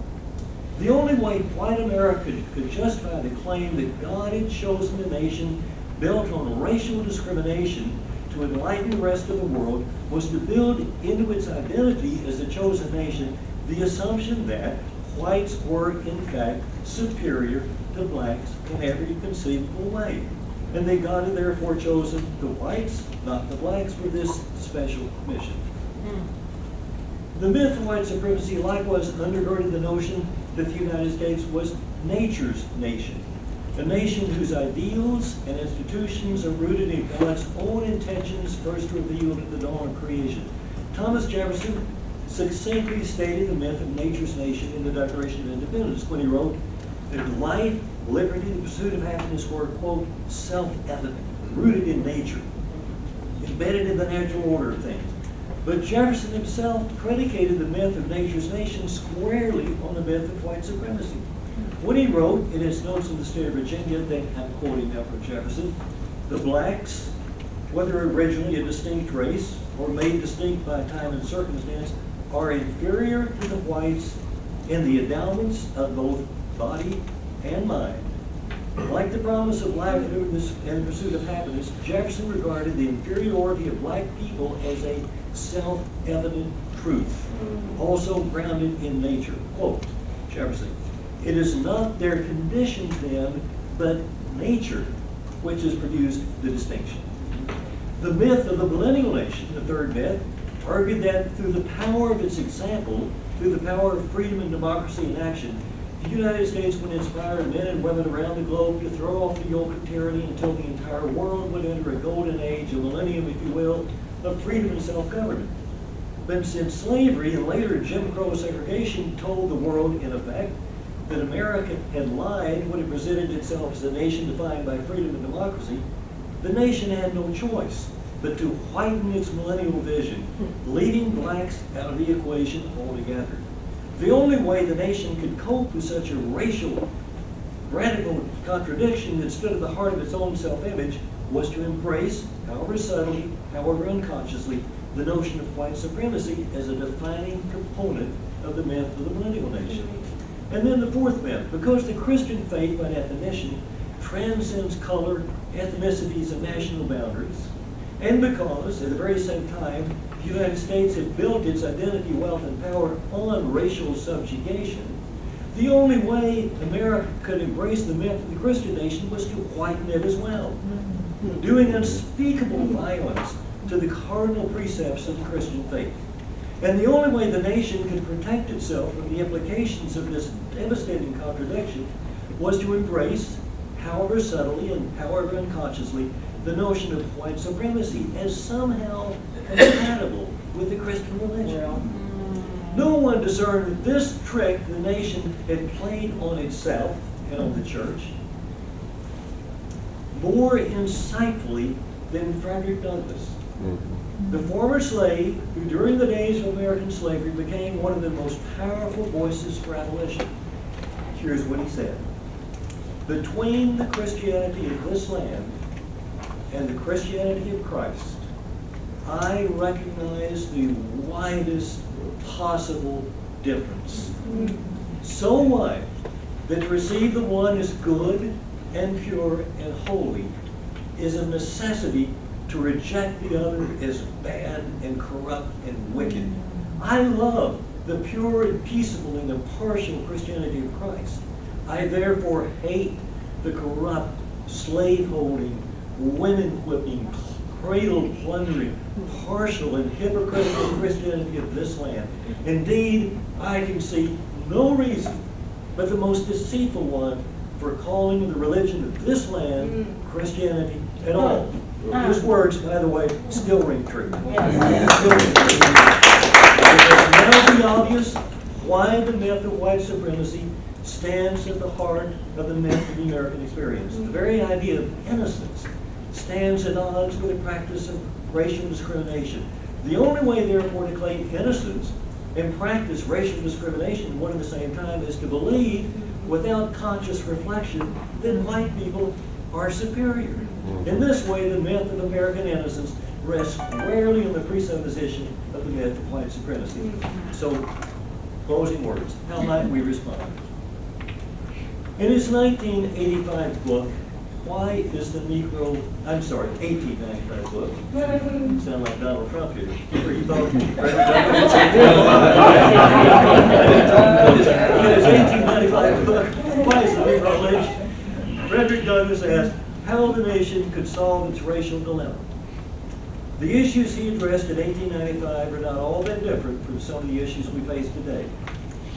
The only way white America could justify the claim that God had chosen a nation built on racial discrimination to enlighten the rest of the world was to build into its identity as a chosen nation the assumption that whites were, in fact, superior to blacks in every conceivable way. And that God had therefore chosen the whites, not the blacks, for this special mission. The myth of white supremacy likewise undergirded the notion that the United States was nature's nation, a nation whose ideals and institutions are rooted in God's own intentions first revealed at the dawn of creation. Thomas Jefferson succinctly stated the myth of nature's nation in the Declaration of Independence when he wrote that life, liberty, the pursuit of happiness were, quote, self-evident, rooted in nature, embedded in the natural order of things. But Jefferson himself predicated the myth of nature's nation squarely on the myth of white supremacy. When he wrote in his notes in the state of Virginia, that I'm quoting now from Jefferson, the blacks, whether originally a distinct race or made distinct by time and circumstance, are inferior to the whites in the endowments of both body and mind. Like the promise of life and the pursuit of happiness, Jefferson regarded the inferiority of black people as a self-evident truth, also grounded in nature. Quote, Jefferson, "It is not their condition then, but nature, which has produced the distinction." The myth of the millennial nation, the third myth, argued that through the power of its example, through the power of freedom and democracy in action, the United States would inspire men and women around the globe to throw off the yoke of tyranny until the entire world would enter a golden age, a millennium, if you will, of freedom and self-government. But since slavery and later Jim Crow segregation told the world, in effect, that America had lied when it presented itself as a nation defined by freedom and democracy, the nation had no choice but to whiten its millennial vision, leaving blacks out of the equation altogether. The only way the nation could cope with such a racial, radical contradiction that stood at the heart of its own self-image was to embrace, however subtly, however unconsciously, the notion of white supremacy as a defining component of the myth of the millennial nation. And then the fourth myth, because the Christian faith, by definition, transcends color, ethnicities, and national boundaries, and because, at the very same time, the United States had built its identity, wealth, and power on racial subjugation, the only way America could embrace the myth of the Christian nation was to whiten it as well, doing unspeakable violence to the cardinal precepts of the Christian faith. And the only way the nation could protect itself from the implications of this devastating contradiction was to embrace, however subtly and however unconsciously, the notion of white supremacy as somehow compatible with the Christian religion. No one discerned that this trick the nation had played on itself and on the church more insightfully than Frederick Douglass, the former slave who during the days of American slavery became one of the most powerful voices for abolition. Here's what he said: "Between the Christianity of this land and the Christianity of Christ, I recognize the widest possible difference. So wide that to receive the one as good and pure and holy is a necessity to reject the other as bad and corrupt and wicked. I love the pure and peaceable and impartial Christianity of Christ. I therefore hate the corrupt, slave-holding, women-whipping, cradle-plundering, partial and hypocritical Christianity of this land. Indeed, I can see no reason but the most deceitful one for calling the religion of this land Christianity at all." His words, by the way, still ring true. Yes. It has now be obvious why the myth of white supremacy stands at the heart of the myth of the American experience. The very idea of innocence stands at odds with the practice of racial discrimination. The only way, therefore, to claim innocence and practice racial discrimination at one and the same time is to believe, without conscious reflection, that white people are superior. In this way, the myth of American innocence rests squarely on the presupposition of the myth of white supremacy. So, closing words, how might we respond? In his 1985 book, Why is the Negro, 1895 book, sound like Donald Trump here. You thought in his 1895 book, Why is the Negro Lynched? Frederick Douglass asked how the nation could solve its racial dilemma. The issues he addressed in 1895 are not all that different from some of the issues we face today.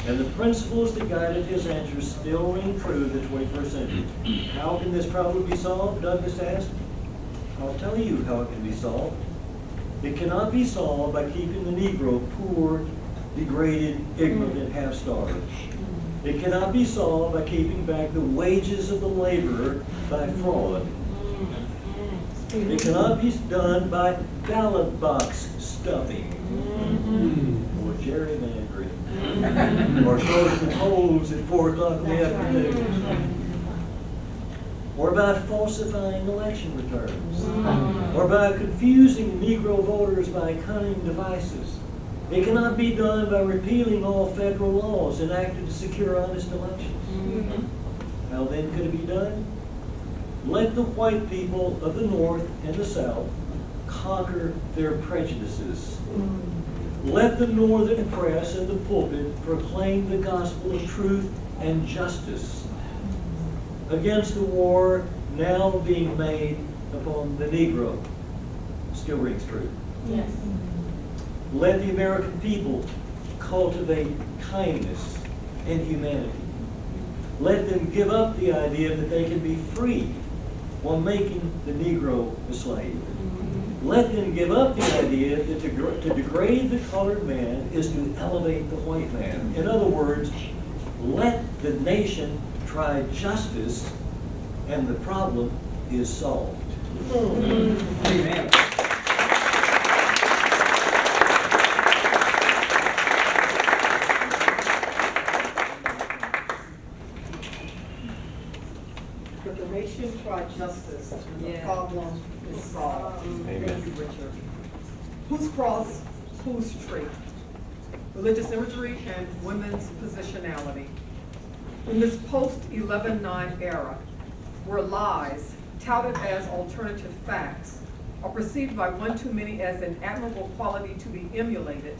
And the principles that guided his answers still ring true in the 21st century. How can this problem be solved, Douglas asked? I'll tell you how it can be solved. It cannot be solved by keeping the Negro poor, degraded, ignorant, and half-starved. It cannot be solved by keeping back the wages of the laborer by fraud. It cannot be done by ballot box stuffing or gerrymandering or closing the polls at 4 o'clock in the afternoon or by falsifying election returns or by confusing Negro voters by cunning devices. It cannot be done by repealing all federal laws enacted to secure honest elections. How then could it be done? Let the white people of the North and the South conquer their prejudices. Let the Northern press and the pulpit proclaim the gospel of truth and justice against the war now being made upon the Negro. Still rings true. Yes. Let the American people cultivate kindness and humanity. Let them give up the idea that they can be free while making the Negro a slave. Let them give up the idea that to degrade the colored man is to elevate the white man. In other words, let the nation try justice and the problem is solved. Amen. If the nation try justice, the problem is solved. Thank you, Richard. Whose cross, whose tree? Religious imagery and women's positionality. In this post-11/9 era, where lies, touted as alternative facts, are perceived by one too many as an admirable quality to be emulated,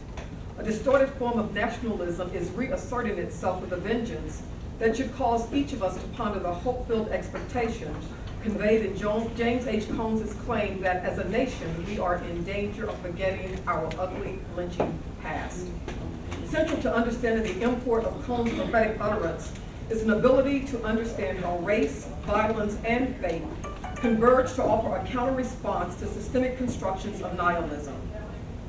a distorted form of nationalism is reasserting itself with a vengeance that should cause each of us to ponder the hope-filled expectation conveyed in James H. Combs' claim that as a nation, we are in danger of forgetting our ugly lynching past. Central to understanding the import of Combs' prophetic utterance is an ability to understand how race, violence, and faith converge to offer a counter-response to systemic constructions of nihilism.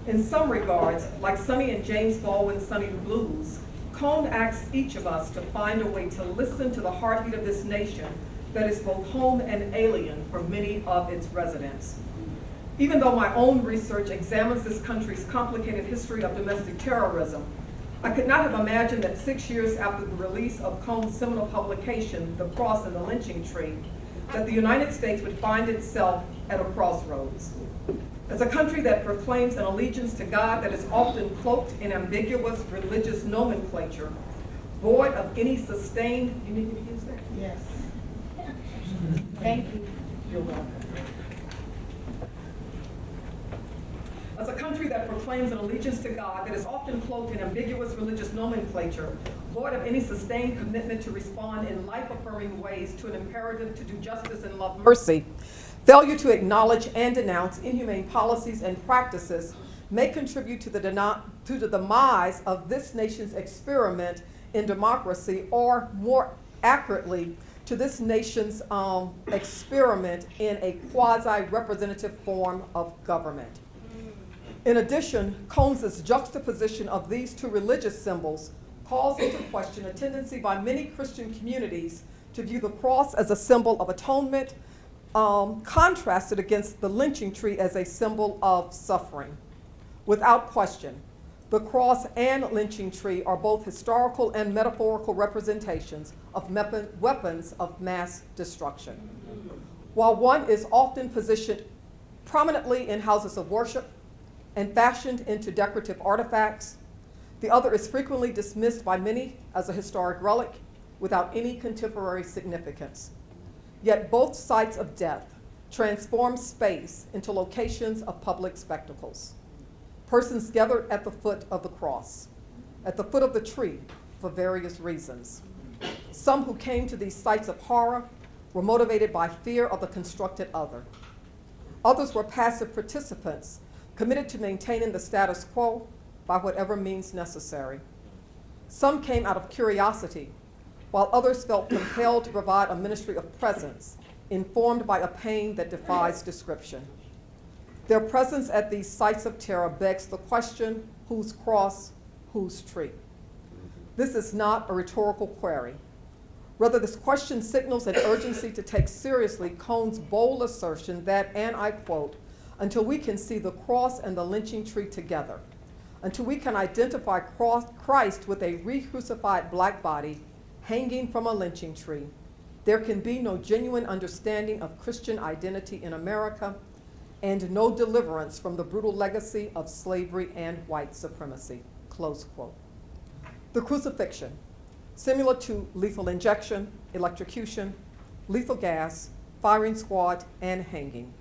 In some regards, like Sonny and James Baldwin's Sonny the Blues, Combs asks each of us to find a way to listen to the heartbeat of this nation that is both home and alien for many of its residents. Even though my own research examines this country's complicated history of domestic terrorism, I could not have imagined that 6 years after the release of Combs' seminal publication, The Cross and the Lynching Tree, that the United States would find itself at a crossroads. As a country that proclaims an allegiance to God that is often cloaked in ambiguous religious nomenclature, void of any sustained, you need me to use that? Yes. Thank you. You're welcome. As a country that proclaims an allegiance to God that is often cloaked in ambiguous religious nomenclature, void of any sustained commitment to respond in life-affirming ways to an imperative to do justice and love mercy, failure to acknowledge and denounce inhumane policies and practices may contribute to the demise of this nation's experiment in democracy, or more accurately, to this nation's experiment in a quasi-representative form of government. In addition, Cones's juxtaposition of these two religious symbols calls into question a tendency by many Christian communities to view the cross as a symbol of atonement, contrasted against the lynching tree as a symbol of suffering. Without question, the cross and lynching tree are both historical and metaphorical representations of weapons of mass destruction. While one is often positioned prominently in houses of worship and fashioned into decorative artifacts, the other is frequently dismissed by many as a historic relic without any contemporary significance. Yet both sites of death transform space into locations of public spectacles. Persons gathered at the foot of the cross, at the foot of the tree, for various reasons. Some who came to these sites of horror were motivated by fear of the constructed other. Others were passive participants, committed to maintaining the status quo by whatever means necessary. Some came out of curiosity, while others felt compelled to provide a ministry of presence, informed by a pain that defies description. Their presence at these sites of terror begs the question, whose cross, whose tree? This is not a rhetorical query. Rather, this question signals an urgency to take seriously Cone's bold assertion that, and I quote, until we can see the cross and the lynching tree together, until we can identify Christ with a re-crucified black body hanging from a lynching tree, there can be no genuine understanding of Christian identity in America and no deliverance from the brutal legacy of slavery and white supremacy, close quote. The crucifixion, similar to lethal injection, electrocution, lethal gas, firing squad, and hanging.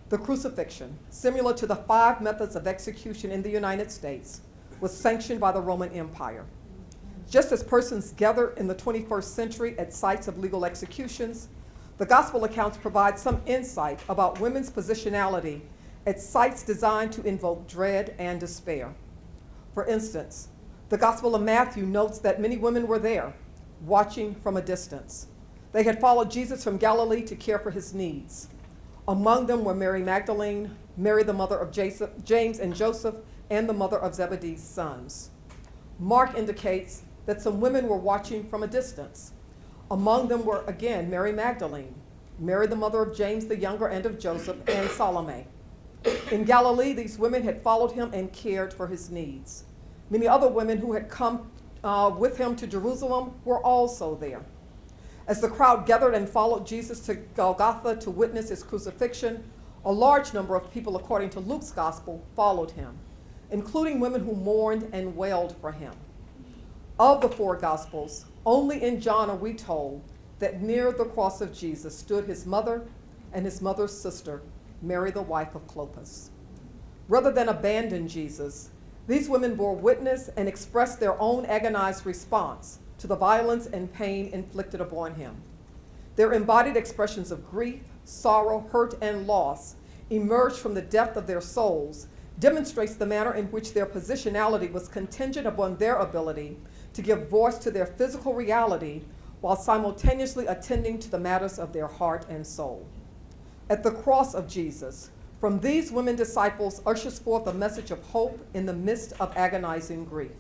The crucifixion, similar to the 5 methods of execution in the United States, was sanctioned by the Roman Empire. Just as persons gather in the 21st century at sites of legal executions, the gospel accounts provide some insight about women's positionality at sites designed to invoke dread and despair. For instance, the Gospel of Matthew notes that many women were there, watching from a distance. They had followed Jesus from Galilee to care for his needs. Among them were Mary Magdalene, Mary the mother of James and Joseph, and the mother of Zebedee's sons. Mark indicates that some women were watching from a distance. Among them were, again, Mary Magdalene, Mary the mother of James the younger and of Joseph, and Salome. In Galilee, these women had followed him and cared for his needs. Many other women who had come with him to Jerusalem were also there. As the crowd gathered and followed Jesus to Golgotha to witness his crucifixion, a large number of people, according to Luke's gospel, followed him, including women who mourned and wailed for him. Of the 4 gospels, only in John are we told that near the cross of Jesus stood his mother and his mother's sister, Mary, the wife of Clopas. Rather than abandon Jesus, these women bore witness and expressed their own agonized response to the violence and pain inflicted upon him. Their embodied expressions of grief, sorrow, hurt, and loss emerged from the depth of their souls, demonstrates the manner in which their positionality was contingent upon their ability to give voice to their physical reality while simultaneously attending to the matters of their heart and soul. At the cross of Jesus, from these women disciples ushers forth a message of hope in the midst of agonizing grief.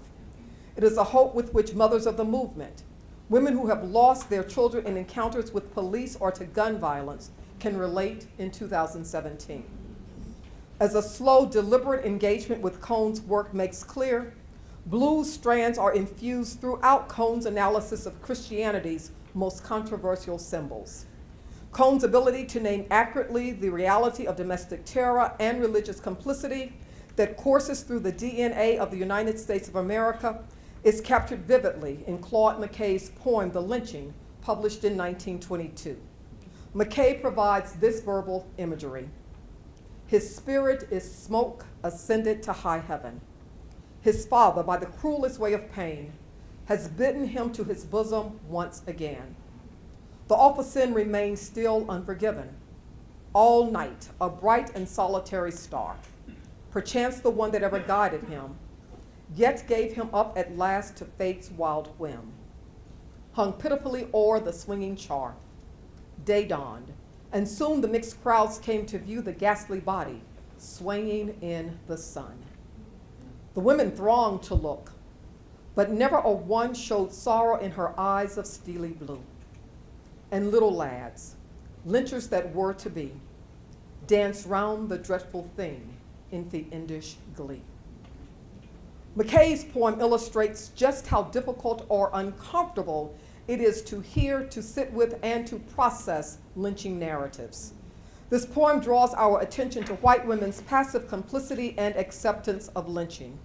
It is a hope with which mothers of the movement, women who have lost their children in encounters with police or to gun violence, can relate in 2017. As a slow, deliberate engagement with Cone's work makes clear, blue strands are infused throughout Cone's analysis of Christianity's most controversial symbols. Cone's ability to name accurately the reality of domestic terror and religious complicity that courses through the DNA of the United States of America is captured vividly in Claude McKay's poem, The Lynching, published in 1922. McKay provides this verbal imagery. His spirit is smoke ascended to high heaven. His father, by the cruelest way of pain, has bidden him to his bosom once again. The awful sin remains still unforgiven. All night, a bright and solitary star, perchance the one that ever guided him, yet gave him up at last to fate's wild whim. hung pitifully o'er the swinging char. Day dawned, and soon the mixed crowds came to view the ghastly body swaying in the sun. The women thronged to look, but never a one showed sorrow in her eyes of steely blue. And little lads, lynchers that were to be, danced round the dreadful thing in fiendish glee. McKay's poem illustrates just how difficult or uncomfortable it is to hear, to sit with, and to process lynching narratives. This poem draws our attention to white women's passive complicity and acceptance of lynching.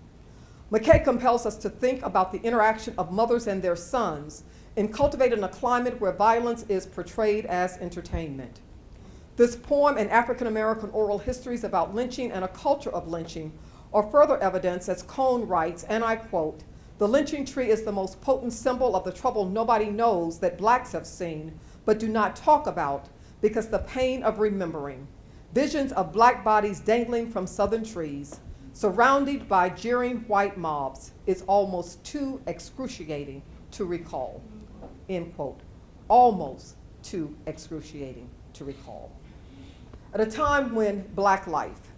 McKay compels us to think about the interaction of mothers and their sons in cultivating a climate where violence is portrayed as entertainment. This poem and African American oral histories about lynching and a culture of lynching are further evidence, as Cone writes, and I quote, "The lynching tree is the most potent symbol of the trouble nobody knows that blacks have seen, but do not talk about, because the pain of remembering. Visions of black bodies dangling from southern trees, surrounded by jeering white mobs, is almost too excruciating to recall." End quote. Almost too excruciating to recall. At a time when black life,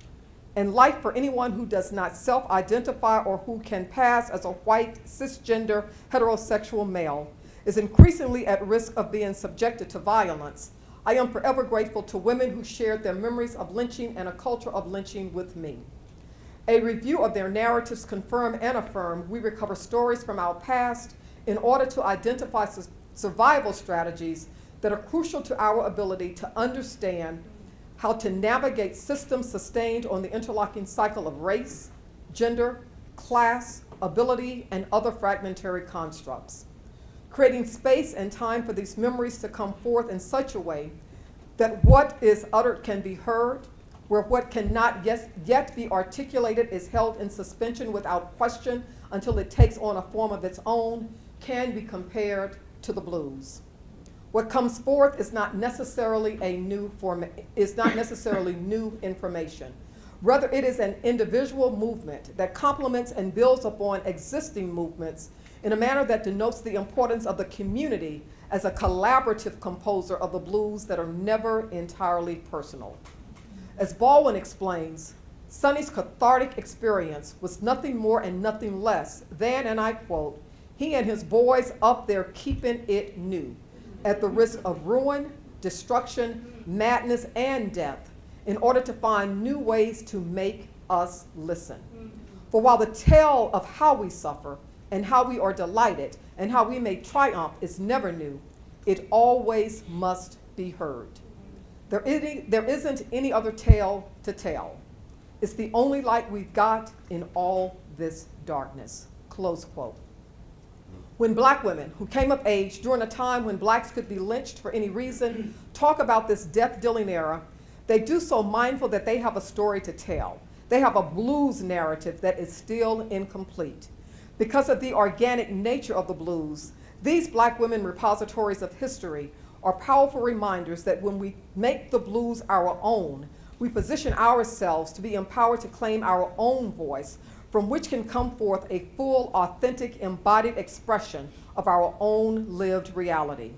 and life for anyone who does not self-identify or who can pass as a white, cisgender, heterosexual male, is increasingly at risk of being subjected to violence, I am forever grateful to women who shared their memories of lynching and a culture of lynching with me. A review of their narratives confirm and affirm we recover stories from our past in order to identify survival strategies that are crucial to our ability to understand how to navigate systems sustained on the interlocking cycle of race, gender, class, ability, and other fragmentary constructs. Creating space and time for these memories to come forth in such a way that what is uttered can be heard, where what cannot yet be articulated is held in suspension without question until it takes on a form of its own, can be compared to the blues. What comes forth is not necessarily new information. Rather, it is an individual movement that complements and builds upon existing movements in a manner that denotes the importance of the community as a collaborative composer of the blues that are never entirely personal. As Baldwin explains, Sonny's cathartic experience was nothing more and nothing less than, and I quote, "He and his boys up there keeping it new, at the risk of ruin, destruction, madness, and death, in order to find new ways to make us listen. For while the tale of how we suffer and how we are delighted and how we may triumph is never new, it always must be heard. There isn't any other tale to tell. It's the only light we've got in all this darkness." Close quote. When black women who came of age during a time when blacks could be lynched for any reason talk about this death-dealing era, they do so mindful that they have a story to tell. They have a blues narrative that is still incomplete. Because of the organic nature of the blues, these black women repositories of history are powerful reminders that when we make the blues our own, we position ourselves to be empowered to claim our own voice, from which can come forth a full, authentic, embodied expression of our own lived reality.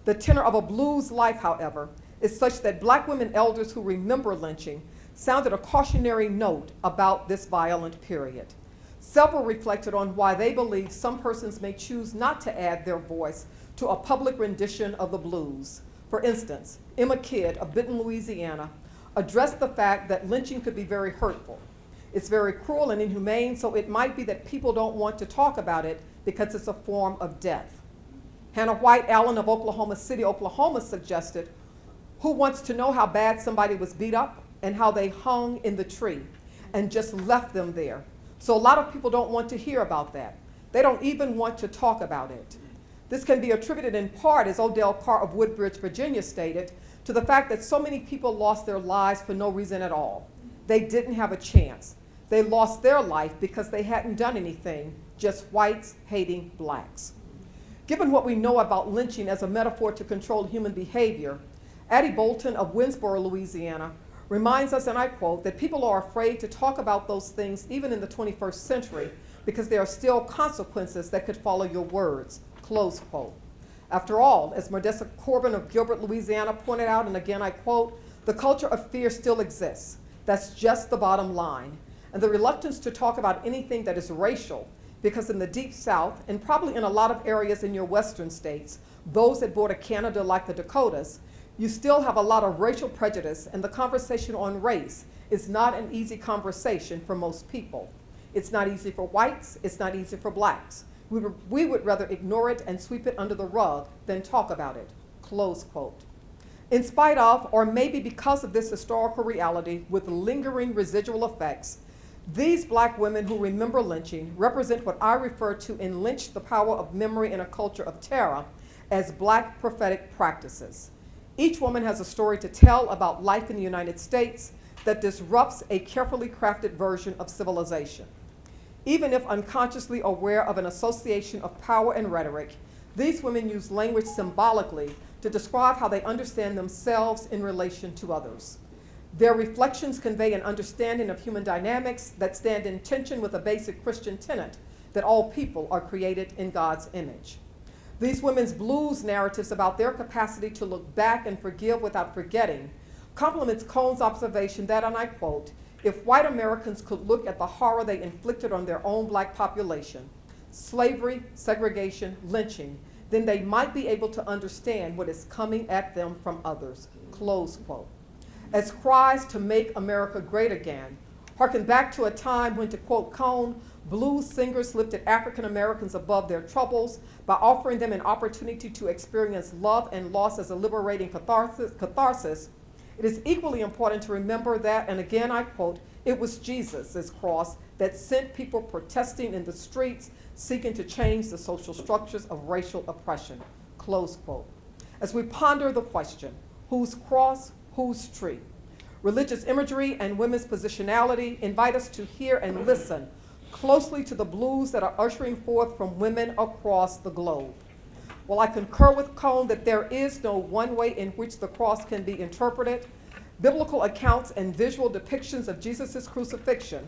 The tenor of a blues life, however, is such that black women elders who remember lynching sounded a cautionary note about this violent period. Several reflected on why they believe some persons may choose not to add their voice to a public rendition of the blues. For instance, Emma Kidd of Benton, Louisiana, addressed the fact that lynching could be very hurtful. It's very cruel and inhumane, so it might be that people don't want to talk about it because it's a form of death. Hannah White Allen of Oklahoma City, Oklahoma suggested, "Who wants to know how bad somebody was beat up and how they hung in the tree and just left them there?" So a lot of people don't want to hear about that. They don't even want to talk about it. This can be attributed in part, as Odell Carr of Woodbridge, Virginia stated, to the fact that so many people lost their lives for no reason at all. They didn't have a chance. They lost their life because they hadn't done anything, just whites hating blacks. Given what we know about lynching as a metaphor to control human behavior, Addie Bolton of Winsboro, Louisiana, reminds us, and I quote, that people are afraid to talk about those things even in the 21st century because there are still consequences that could follow your words, close quote. After all, as Modesta Corbin of Gilbert, Louisiana pointed out, and again I quote, the culture of fear still exists. That's just the bottom line. And the reluctance to talk about anything that is racial, because in the Deep South, and probably in a lot of areas in your western states, those that border Canada like the Dakotas, you still have a lot of racial prejudice, and the conversation on race is not an easy conversation for most people. It's not easy for whites, it's not easy for blacks. We would rather ignore it and sweep it under the rug than talk about it, close quote. In spite of, or maybe because of this historical reality with lingering residual effects, these black women who remember lynching represent what I refer to in Lynch, the Power of Memory in a Culture of Terror as black prophetic practices. Each woman has a story to tell about life in the United States that disrupts a carefully crafted version of civilization. Even if unconsciously aware of an association of power and rhetoric, these women use language symbolically to describe how they understand themselves in relation to others. Their reflections convey an understanding of human dynamics that stand in tension with a basic Christian tenet that all people are created in God's image. These women's blues narratives about their capacity to look back and forgive without forgetting complements Cone's observation that, and I quote, if white Americans could look at the horror they inflicted on their own black population, slavery, segregation, lynching, then they might be able to understand what is coming at them from others, close quote. As cries to make America great again harken back to a time when, to quote Cone, blues singers lifted African Americans above their troubles by offering them an opportunity to experience love and loss as a liberating catharsis, it is equally important to remember that, and again I quote, it was Jesus' cross that sent people protesting in the streets, seeking to change the social structures of racial oppression, close quote. As we ponder the question, whose cross, whose tree? Religious imagery and women's positionality invite us to hear and listen closely to the blues that are ushering forth from women across the globe. While I concur with Cone that there is no one way in which the cross can be interpreted, biblical accounts and visual depictions of Jesus' crucifixion,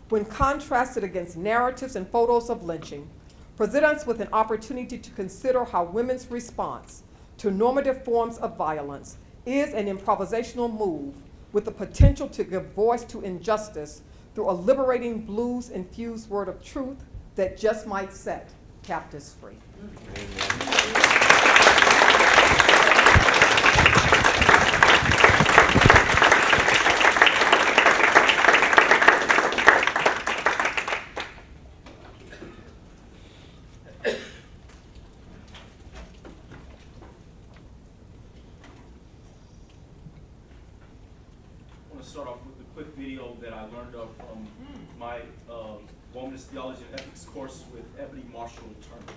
when contrasted against narratives and photos of lynching, present us with an opportunity to consider how women's response to normative forms of violence is an improvisational move with the potential to give voice to injustice through a liberating blues-infused word of truth that just might set captives free. I want to start off with a quick video that I learned of from my Womanist Theology and Ethics course with Ebony Marshall Turner.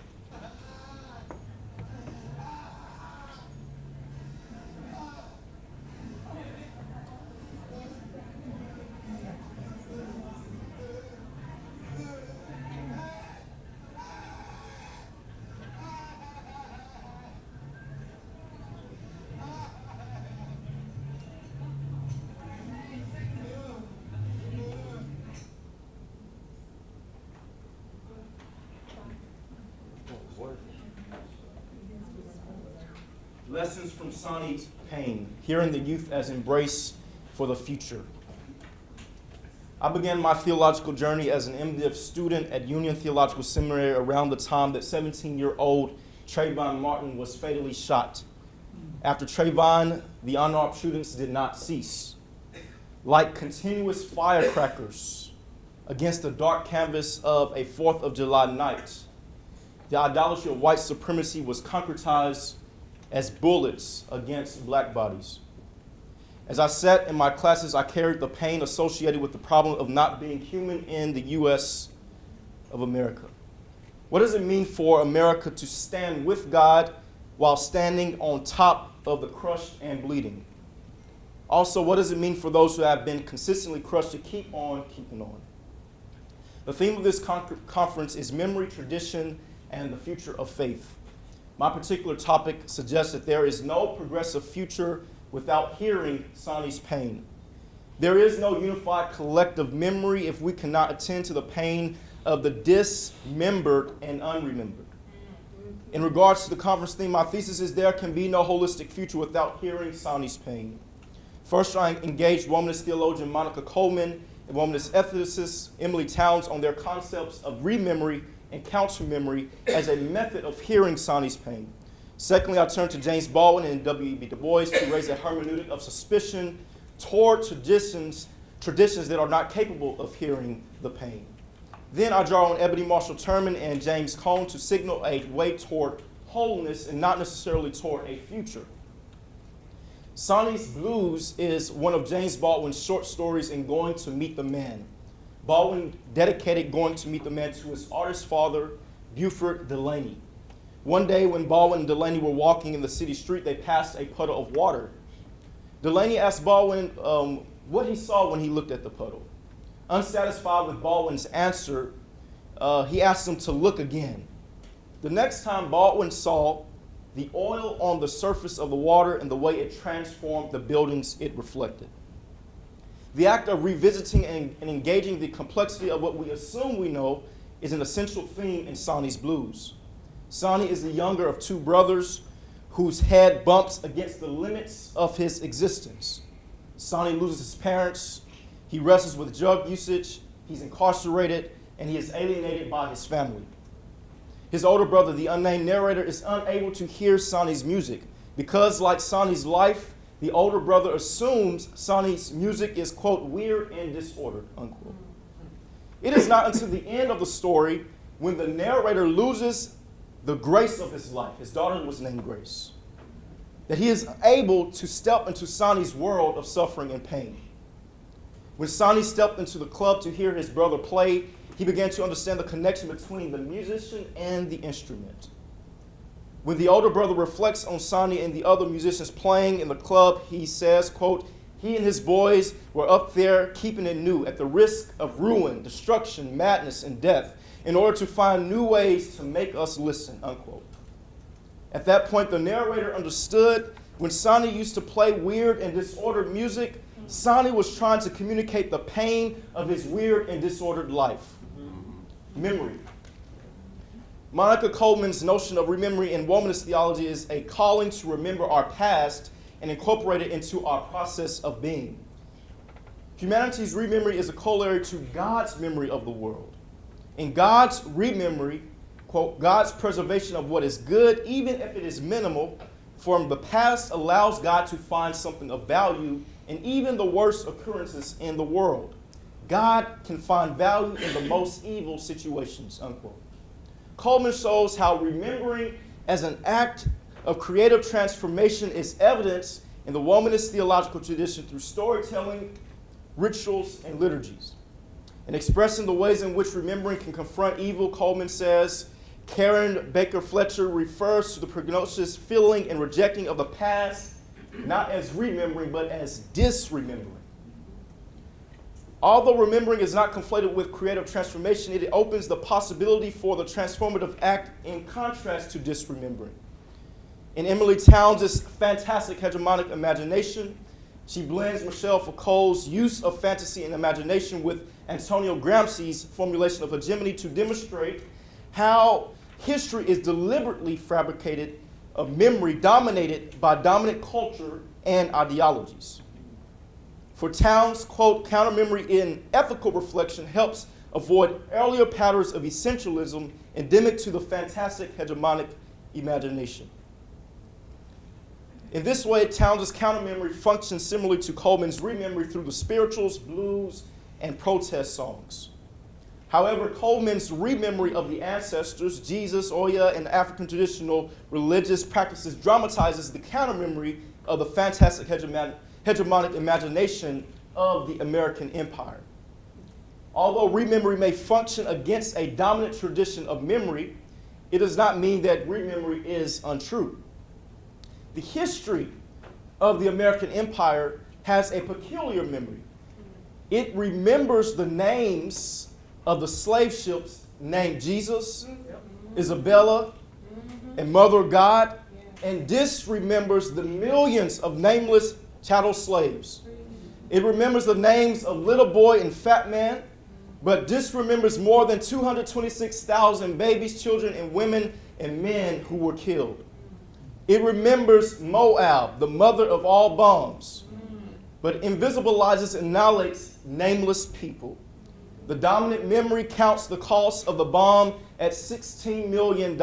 Lessons from Sonny's Pain, hearing the youth as embrace for the future. I began my theological journey as an MDiv student at Union Theological Seminary around the time that 17-year-old Trayvon Martin was fatally shot. After Trayvon, the unarmed shootings did not cease. Like continuous firecrackers against the dark canvas of a 4th of July night, the idolatry of white supremacy was concretized as bullets against black bodies. As I sat in my classes, I carried the pain associated with the problem of not being human in the U.S. of America. What does it mean for America to stand with God while standing on top of the crushed and bleeding? Also, what does it mean for those who have been consistently crushed to keep on keeping on? The theme of this conference is memory, tradition, and the future of faith. My particular topic suggests that there is no progressive future without hearing Sonny's pain. There is no unified collective memory if we cannot attend to the pain of the dismembered and unremembered. In regards to the conference theme, my thesis is there can be no holistic future without hearing Sonny's pain. First, I engaged womanist theologian Monica Coleman and womanist ethicist Emily Towns on their concepts of rememory and counter-memory as a method of hearing Sonny's pain. Secondly, I turned to James Baldwin and W.E.B. Du Bois to raise a hermeneutic of suspicion toward traditions that are not capable of hearing the pain. Then I draw on Ebony Marshall Terman and James Cone to signal a way toward wholeness and not necessarily toward a future. Sonny's Blues is one of James Baldwin's short stories in Going to Meet the Man. Baldwin dedicated Going to Meet the Man to his artist father, Buford Delaney. One day when Baldwin and Delaney were walking in the city street, they passed a puddle of water. Delaney asked Baldwin what he saw when he looked at the puddle. Unsatisfied with Baldwin's answer, he asked him to look again. The next time, Baldwin saw the oil on the surface of the water and the way it transformed the buildings it reflected. The act of revisiting and engaging the complexity of what we assume we know is an essential theme in Sonny's Blues. Sonny is the younger of two brothers whose head bumps against the limits of his existence. Sonny loses his parents, he wrestles with drug usage, he's incarcerated, and he is alienated by his family. His older brother, the unnamed narrator, is unable to hear Sonny's music because, like Sonny's life, the older brother assumes Sonny's music is, quote, weird and disordered, unquote. It is not until the end of the story when the narrator loses the grace of his life, his daughter was named Grace, that he is able to step into Sonny's world of suffering and pain. When Sonny stepped into the club to hear his brother play, he began to understand the connection between the musician and the instrument. When the older brother reflects on Sonny and the other musicians playing in the club, he says, quote, he and his boys were up there keeping it new at the risk of ruin, destruction, madness, and death in order to find new ways to make us listen, unquote. At that point, the narrator understood when Sonny used to play weird and disordered music, Sonny was trying to communicate the pain of his weird and disordered life. Memory. Monica Coleman's notion of rememory in womanist theology is a calling to remember our past and incorporate it into our process of being. Humanity's rememory is a corollary to God's memory of the world. In God's rememory, quote, God's preservation of what is good, even if it is minimal, from the past allows God to find something of value in even the worst occurrences in the world. God can find value in the most evil situations, unquote. Coleman shows how remembering as an act of creative transformation is evidenced in the womanist theological tradition through storytelling, rituals, and liturgies. In expressing the ways in which remembering can confront evil, Coleman says, Karen Baker Fletcher refers to the pernicious feeling and rejecting of the past, not as remembering, but as disremembering. Although remembering is not conflated with creative transformation, it opens the possibility for the transformative act in contrast to disremembering. In Emily Towns' fantastic hegemonic imagination, she blends Michel Foucault's use of fantasy and imagination with Antonio Gramsci's formulation of hegemony to demonstrate how history is deliberately fabricated of memory dominated by dominant culture and ideologies. For Towns, quote, counter-memory in ethical reflection helps avoid earlier patterns of essentialism endemic to the fantastic hegemonic imagination. In this way, Towns' counter-memory functions similarly to Coleman's rememory through the spirituals, blues, and protest songs. However, Coleman's rememory of the ancestors, Jesus, Oya, and African traditional religious practices dramatizes the counter-memory of the fantastic hegemonic imagination of the American empire. Although rememory may function against a dominant tradition of memory, it does not mean that rememory is untrue. The history of the American empire has a peculiar memory. It remembers the names of the slave ships named Jesus, Isabella, and Mother of God, and disremembers the millions of nameless chattel slaves. It remembers the names of Little Boy and Fat Man, but disremembers more than 226,000 babies, children, and women and men who were killed. It remembers Moab, the mother of all bombs, but invisibilizes and annihilates nameless people. The dominant memory counts the cost of the bomb at $16 million.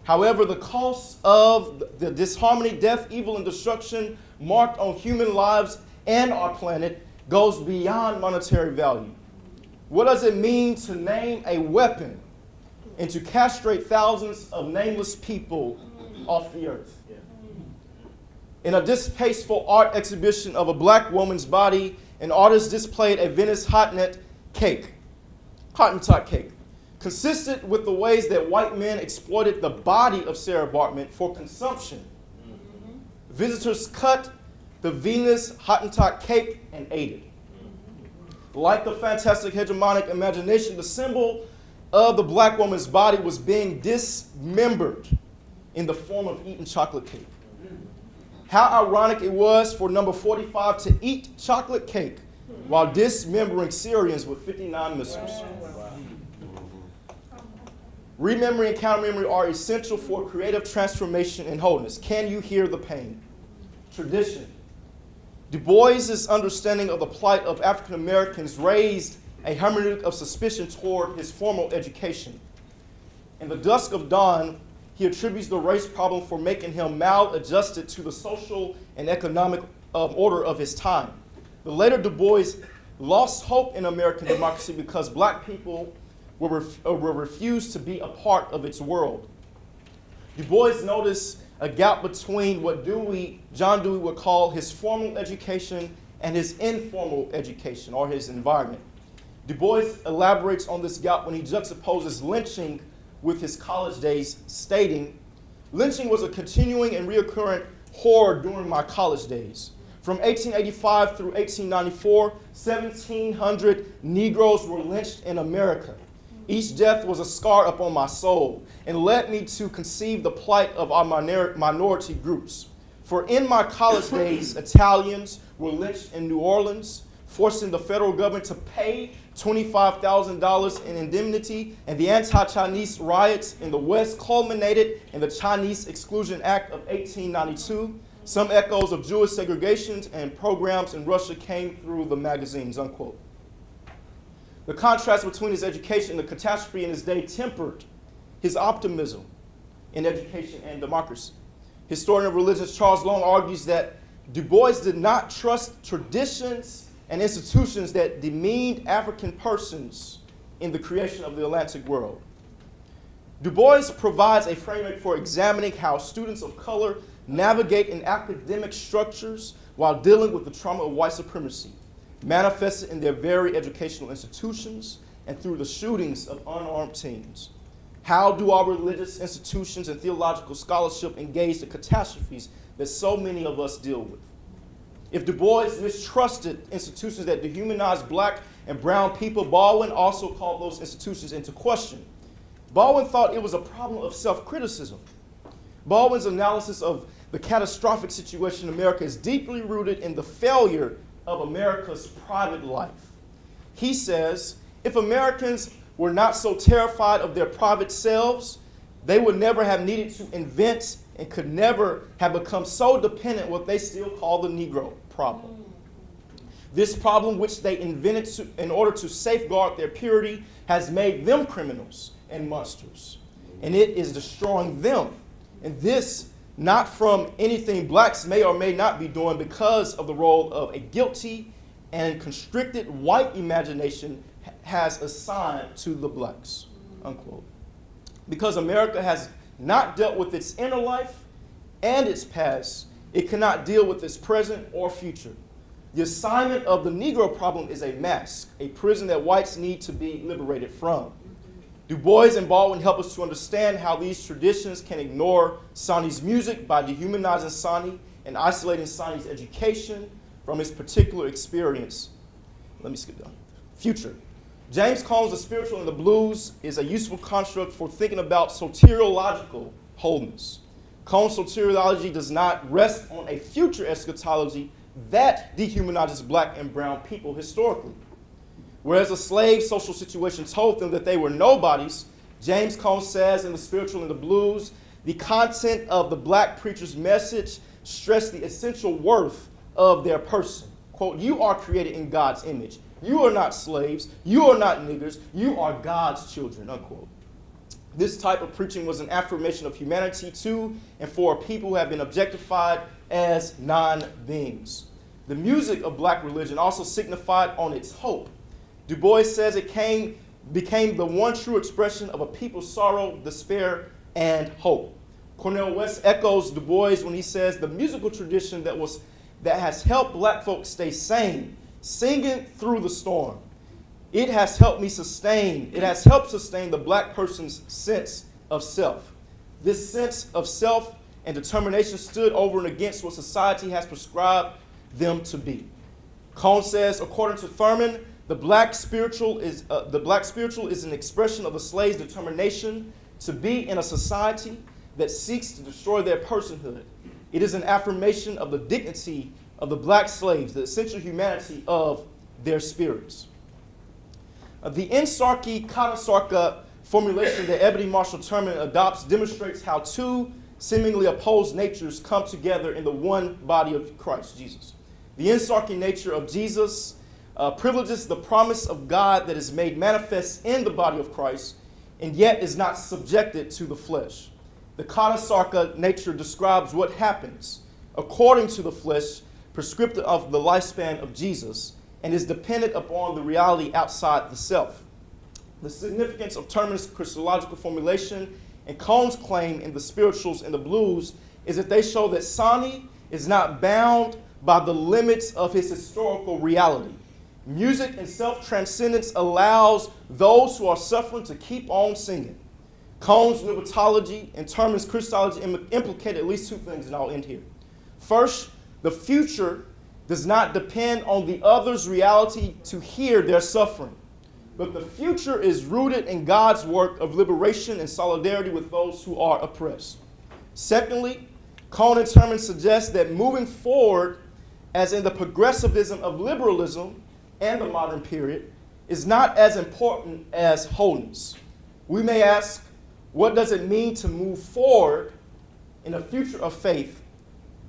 However, the cost of the disharmony, death, evil, and destruction marked on human lives and our planet goes beyond monetary value. What does it mean to name a weapon and to castrate thousands of nameless people off the earth? In a distasteful art exhibition of a black woman's body, an artist displayed a Venice Hottentot cake, consistent with the ways that white men exploited the body of Sarah Baartman for consumption. Visitors cut the Venus Hottentot cake and ate it. Like the fantastic hegemonic imagination, the symbol of the black woman's body was being dismembered in the form of eaten chocolate cake. How ironic it was for number 45 to eat chocolate cake while dismembering Syrians with 59 missiles. Rememory and counter-memory are essential for creative transformation and wholeness. Can you hear the pain? Tradition. Du Bois's understanding of the plight of African Americans raised a hermeneutic of suspicion toward his formal education. In the dusk of dawn, he attributes the race problem for making him maladjusted to the social and economic order of his time. The later Du Bois lost hope in American democracy because black people were refused to be a part of its world. Du Bois noticed a gap between what John Dewey would call his formal education and his informal education, or his environment. Du Bois elaborates on this gap when he juxtaposes lynching with his college days, stating, "Lynching was a continuing and reoccurring horror during my college days. From 1885 through 1894, 1,700 Negroes were lynched in America. Each death was a scar upon my soul and led me to conceive the plight of our minority groups. For in my college days, Italians were lynched in New Orleans, forcing the federal government to pay $25,000 in indemnity, and the anti-Chinese riots in the West culminated in the Chinese Exclusion Act of 1892. Some echoes of Jewish segregations and programs in Russia came through the magazines," unquote. The contrast between his education and the catastrophe in his day tempered his optimism in education and democracy. Historian of religion Charles Long argues that Du Bois did not trust traditions and institutions that demeaned African persons in the creation of the Atlantic world. Du Bois provides a framework for examining how students of color navigate in academic structures while dealing with the trauma of white supremacy, manifested in their very educational institutions and through the shootings of unarmed teens. How do our religious institutions and theological scholarship engage the catastrophes that so many of us deal with? If Du Bois mistrusted institutions that dehumanize black and brown people, Baldwin also called those institutions into question. Baldwin thought it was a problem of self-criticism. Baldwin's analysis of the catastrophic situation in America is deeply rooted in the failure of America's private life. He says, if Americans were not so terrified of their private selves, they would never have needed to invent and could never have become so dependent what they still call the Negro problem. This problem, which they invented in order to safeguard their purity, has made them criminals and monsters. And it is destroying them. And this, not from anything blacks may or may not be doing, because of the role of a guilty and constricted white imagination has assigned to the blacks, unquote. Because America has not dealt with its inner life and its past, it cannot deal with its present or future. The assignment of the Negro problem is a mask, a prison that whites need to be liberated from. Du Bois and Baldwin help us to understand how these traditions can ignore Sonny's music by dehumanizing Sonny and isolating Sonny's education from his particular experience. Let me skip down. Future. James Cone's The Spiritual and the Blues is a useful construct for thinking about soteriological wholeness. Cone's soteriology does not rest on a future eschatology that dehumanizes black and brown people historically. Whereas a slave social situation told them that they were nobodies, James Cone says in The Spiritual and the Blues, the content of the black preacher's message stressed the essential worth of their person. Quote, you are created in God's image. You are not slaves. You are not niggers. You are God's children, unquote. This type of preaching was an affirmation of humanity to and for people who have been objectified as non-beings. The music of black religion also signified on its hope. Du Bois says it became the one true expression of a people's sorrow, despair, and hope. Cornel West echoes Du Bois when he says the musical tradition that has helped black folks stay sane, singing through the storm. It has helped sustain the black person's sense of self. This sense of self and determination stood over and against what society has prescribed them to be. Cone says, according to Thurman, the black spiritual is an expression of the slave's determination to be in a society that seeks to destroy their personhood. It is an affirmation of the dignity of the black slaves, the essential humanity of their spirits. The Ensarki-Katasarka formulation that Ebony Marshall Turman adopts demonstrates how two seemingly opposed natures come together in the one body of Christ, Jesus. The Ensarki nature of Jesus privileges the promise of God that is made manifest in the body of Christ and yet is not subjected to the flesh. The Katasarka nature describes what happens according to the flesh, prescriptive of the lifespan of Jesus, and is dependent upon the reality outside the self. The significance of Turman's Christological formulation and Cone's claim in the Spirituals and the Blues is that they show that Sani is not bound by the limits of his historical reality. Music and self-transcendence allows those who are suffering to keep on singing. Cone's libertology and Turman's Christology implicate at least two things, and I'll end here. First, the future does not depend on the other's reality to hear their suffering, but the future is rooted in God's work of liberation and solidarity with those who are oppressed. Secondly, Cone and Turman suggest that moving forward, as in the progressivism of liberalism and the modern period, is not as important as wholeness. We may ask, what does it mean to move forward in a future of faith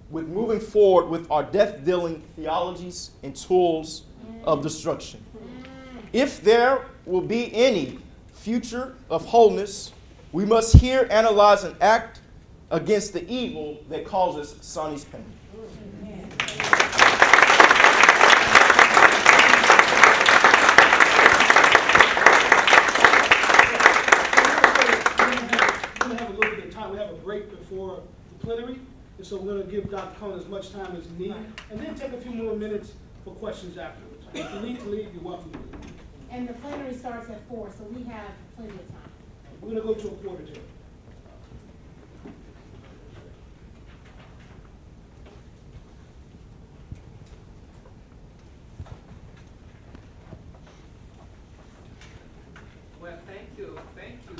with moving forward with our death-dealing theologies and tools of destruction? If there will be any future of wholeness, we must here analyze and act against the evil that causes Sani's pain. We're going to have a little bit of time. We have a break before the plenary, and so we're going to give Dr. Cone as much time as needed, and then take a few more minutes for questions afterwards. If you need to leave, you're welcome to leave. And the plenary starts at 4, so we have plenty of time. We're going to go to a quarter to. Well, thank you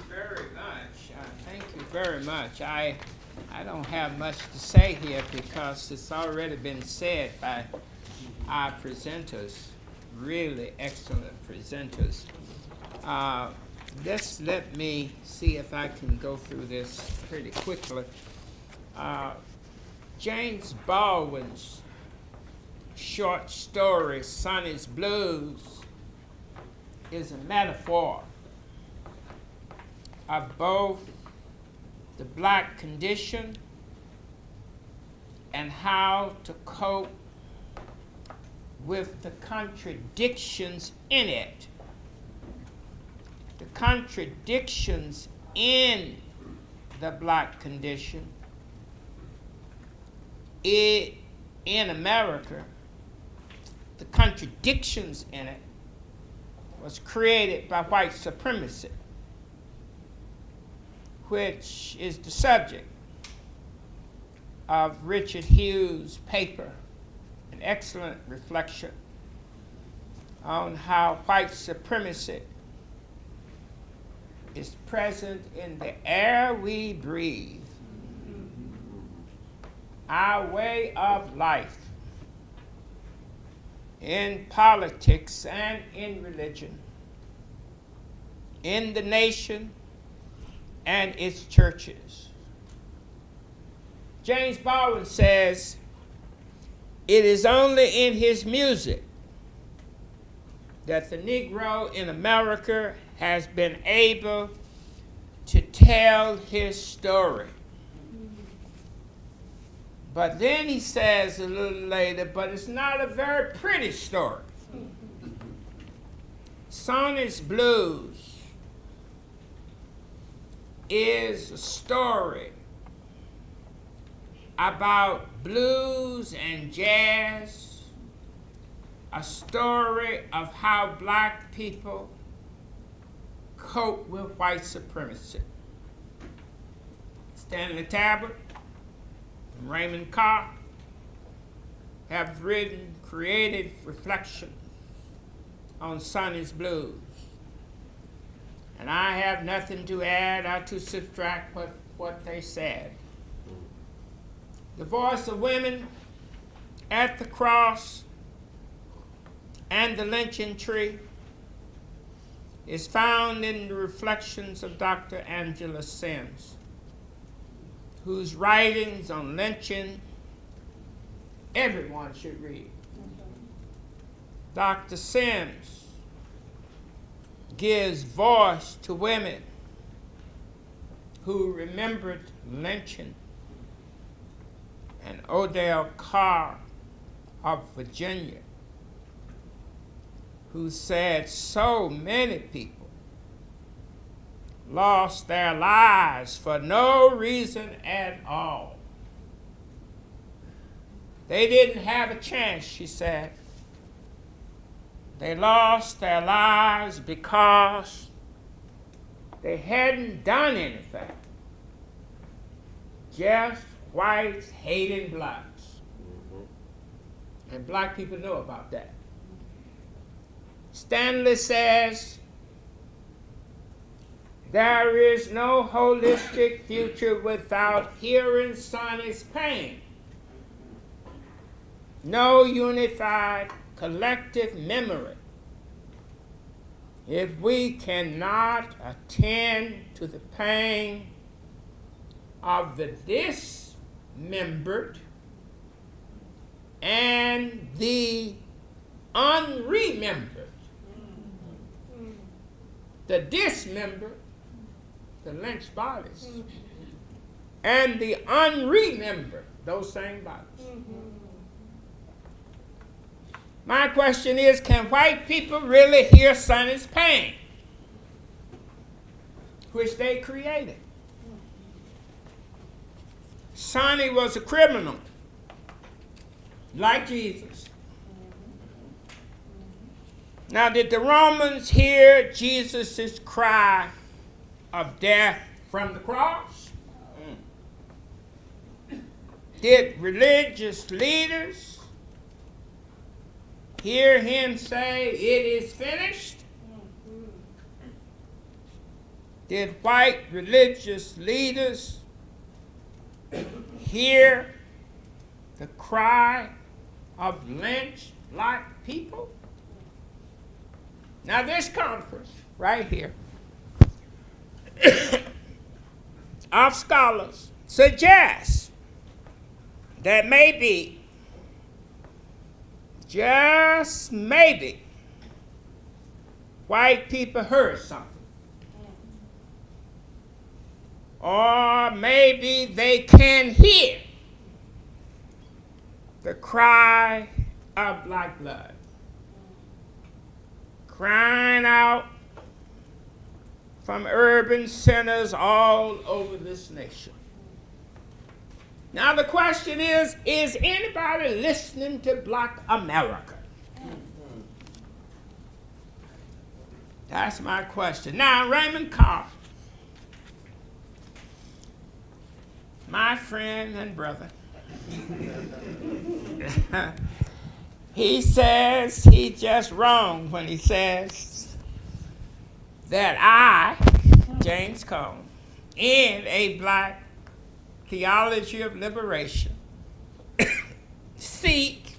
very much. Thank you very much. I don't have much to say here because it's already been said by our presenters, really excellent presenters. Just let me see if I can go through this pretty quickly. James Baldwin's short story, Sonny's Blues, is a metaphor of both the black condition and how to cope with the contradictions in it. The contradictions in the black condition in America, the contradictions in it was created by white supremacy, which is the subject of Richard Hughes' paper, an excellent reflection on how white supremacy is present in the air we breathe, our way of life, in politics and in religion, in the nation and its churches. James Baldwin says, it is only in his music that the Negro in America has been able to tell his story. But then he says a little later, but it's not a very pretty story. Sonny's Blues is a story about blues and jazz, a story of how black people cope with white supremacy. Stanley Talbot and Raymond Carr have written creative reflections on Sonny's Blues. And I have nothing to add or to subtract what they said. The voice of women at the cross and the lynching tree is found in the reflections of Dr. Angela Sims, whose writings on lynching everyone should read. Dr. Sims gives voice to women who remembered lynching, and Odell Carr of Virginia, who said so many people lost their lives for no reason at all. They didn't have a chance, she said. They lost their lives because they hadn't done anything. Just whites hating blacks. And black people know about that. Stanley says, there is no holistic future without hearing Sonny's pain. No unified collective memory if we cannot attend to the pain of the dismembered and the unremembered. The dismembered, the lynched bodies, and the unremembered, those same bodies. My question is, can white people really hear Sonny's pain, which they created? Sonny was a criminal, like Jesus. Now, did the Romans hear Jesus' cry of death from the cross? Did religious leaders hear him say, it is finished? Did white religious leaders hear the cry of lynched black people? Now this conference right here of scholars suggests that maybe, just maybe, white people heard something. Or maybe they can hear the cry of black blood crying out from urban centers all over this nation. Now the question is anybody listening to Black America? That's my question. Now, Raymond Carr, my friend and brother, he says he's just wrong when he says that I, James Cone, in a black theology of liberation, seek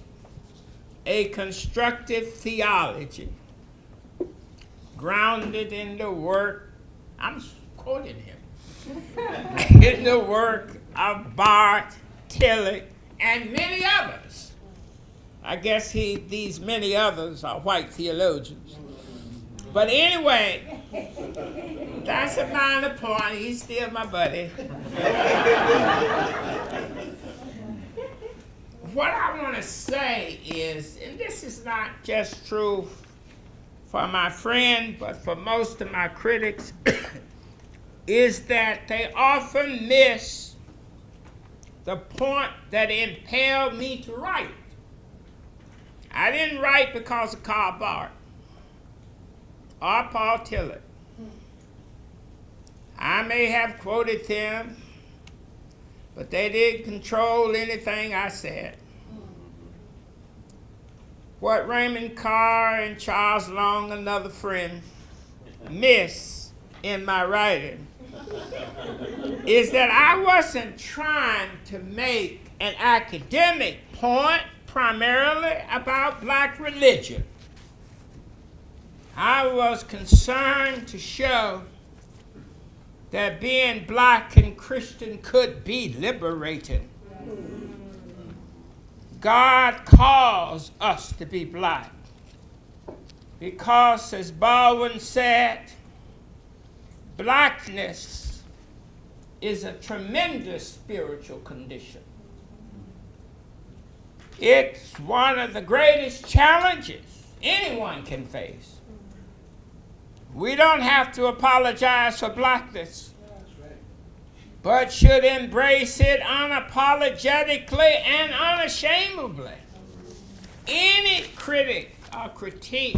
a constructive theology grounded in the work, I'm quoting him, in the work of Bart, Tillich, and many others. I guess these many others are white theologians. But anyway, that's a minor point. He's still my buddy. What I want to say is, and this is not just true for my friend, but for most of my critics, is that they often miss the point that impelled me to write. I didn't write because of Karl Barth or Paul Tillich. I may have quoted them, but they didn't control anything I said. What Raymond Carr and Charles Long, another friend, miss in my writing is that I wasn't trying to make an academic point primarily about black religion. I was concerned to show that being black and Christian could be liberating. God calls us to be black because, as Baldwin said, blackness is a tremendous spiritual condition. It's one of the greatest challenges anyone can face. We don't have to apologize for blackness, but should embrace it unapologetically and unashamedly. Any critic or critique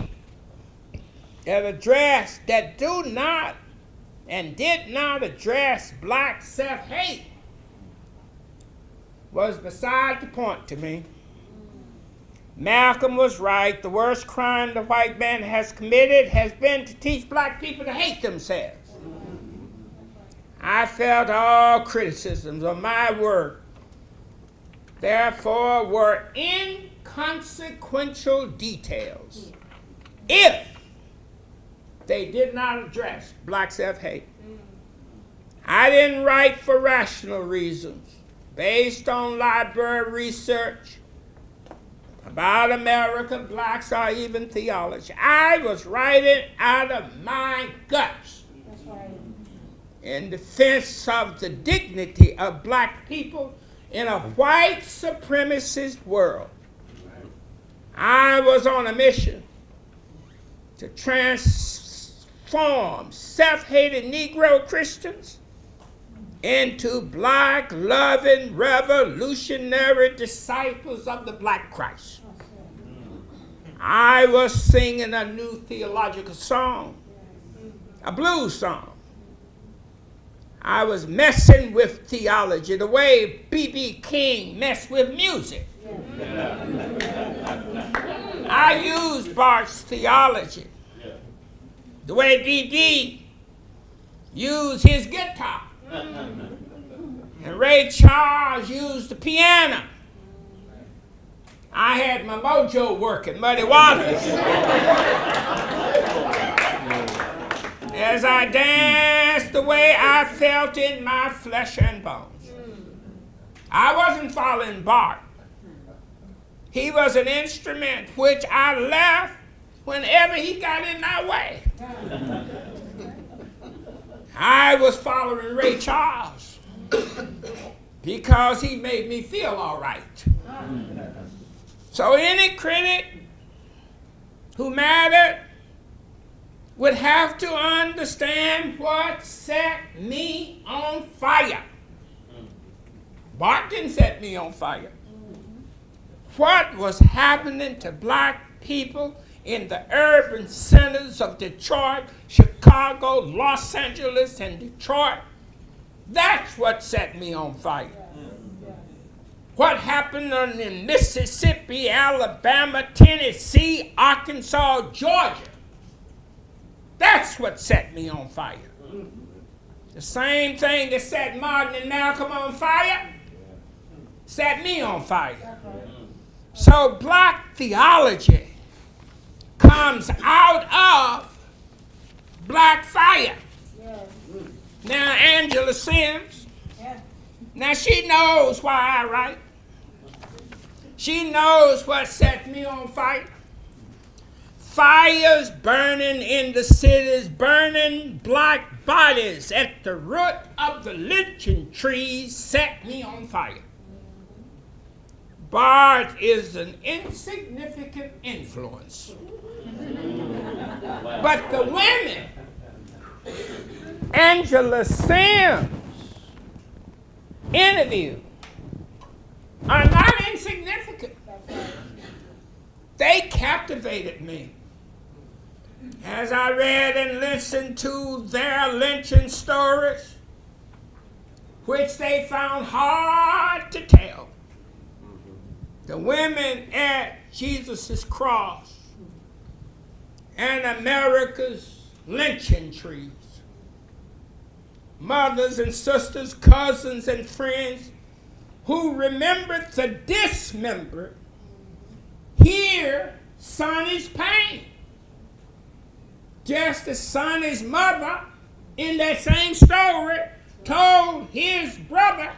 that do not and did not address black self-hate was beside the point to me. Malcolm was right. The worst crime the white man has committed has been to teach black people to hate themselves. I felt all criticisms of my work, therefore, were inconsequential details if they did not address black self-hate. I didn't write for rational reasons, based on library research about American blacks or even theology. I was writing out of my guts. That's right. In defense of the dignity of black people in a white supremacist world. I was on a mission to transform self-hating Negro Christians into black, loving, revolutionary disciples of the black Christ. I was singing a new theological song, a blues song. I was messing with theology the way B.B. King messed with music. I used Bart's theology the way B.B. used his guitar. And Ray Charles used the piano. I had my mojo working, Muddy Waters. As I danced the way I felt in my flesh and bones. I wasn't following Bart. He was an instrument which I left whenever he got in my way. I was following Ray Charles because he made me feel all right. So any critic who mattered would have to understand what set me on fire. Bart didn't set me on fire. What was happening to black people in the urban centers of Detroit, Chicago, Los Angeles, and Detroit, that's what set me on fire. What happened in Mississippi, Alabama, Tennessee, Arkansas, Georgia, that's what set me on fire. The same thing that set Martin and Malcolm on fire set me on fire. So black theology comes out of black fire. Now, Angela Sims, Yeah. now she knows why I write. She knows what set me on fire. Fires burning in the cities, burning black bodies at the root of the lynching trees set me on fire. Bart is an insignificant influence. But the women, Angela Sims, interview, are not insignificant. They captivated me. As I read and listened to their lynching stories, which they found hard to tell, the women at Jesus' cross and America's lynching trees, mothers and sisters, cousins and friends who remembered the dismembered, hear Sonny's pain. Just as Sonny's mother, in that same story, told his brother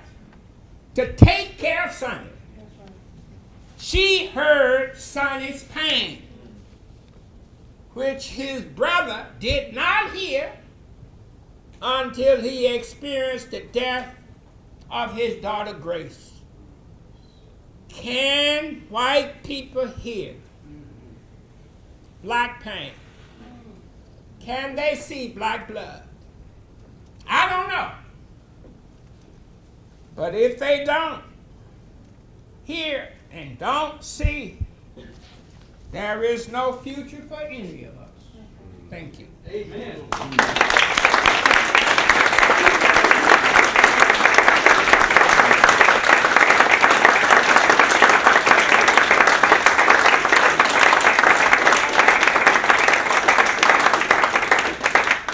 to take care of Sonny. She heard Sonny's pain, which his brother did not hear until he experienced the death of his daughter Grace. Can white people hear black pain? Can they see black blood? I don't know. But if they don't hear and don't see, there is no future for any of us. Thank you. Amen.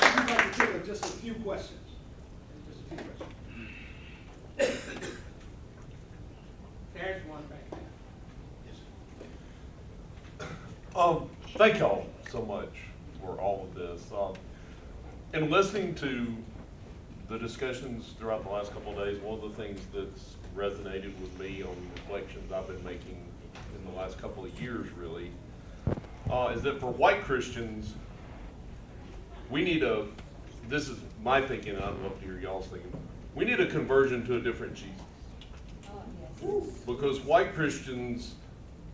I'd like to take just a few questions. There's one back there. Thank y'all so much for all of this. And listening to the discussions throughout the last couple of days, one of the things that's resonated with me on reflections I've been making in the last couple of years really, is that for white Christians, we need this is my thinking, and I'd love to hear y'all's thinking, we need a conversion to a different Jesus. Because white Christians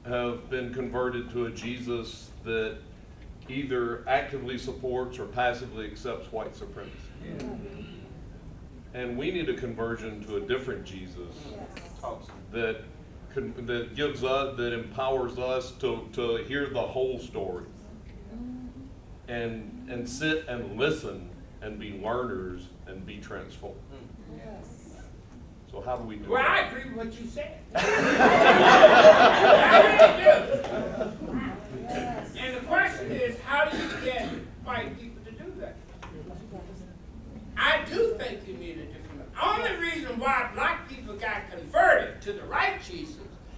have been converted to a Jesus that either actively supports or passively accepts white supremacy. Yeah. And we need a conversion to a different Jesus that gives us, that empowers us to hear the whole story and sit and listen and be learners and be transformed. So how do we do Well, that? I agree with what you said. I really do. And the question is, how do you get white people to do that? I do think you need a different. The only reason why black people got converted to the right Jesus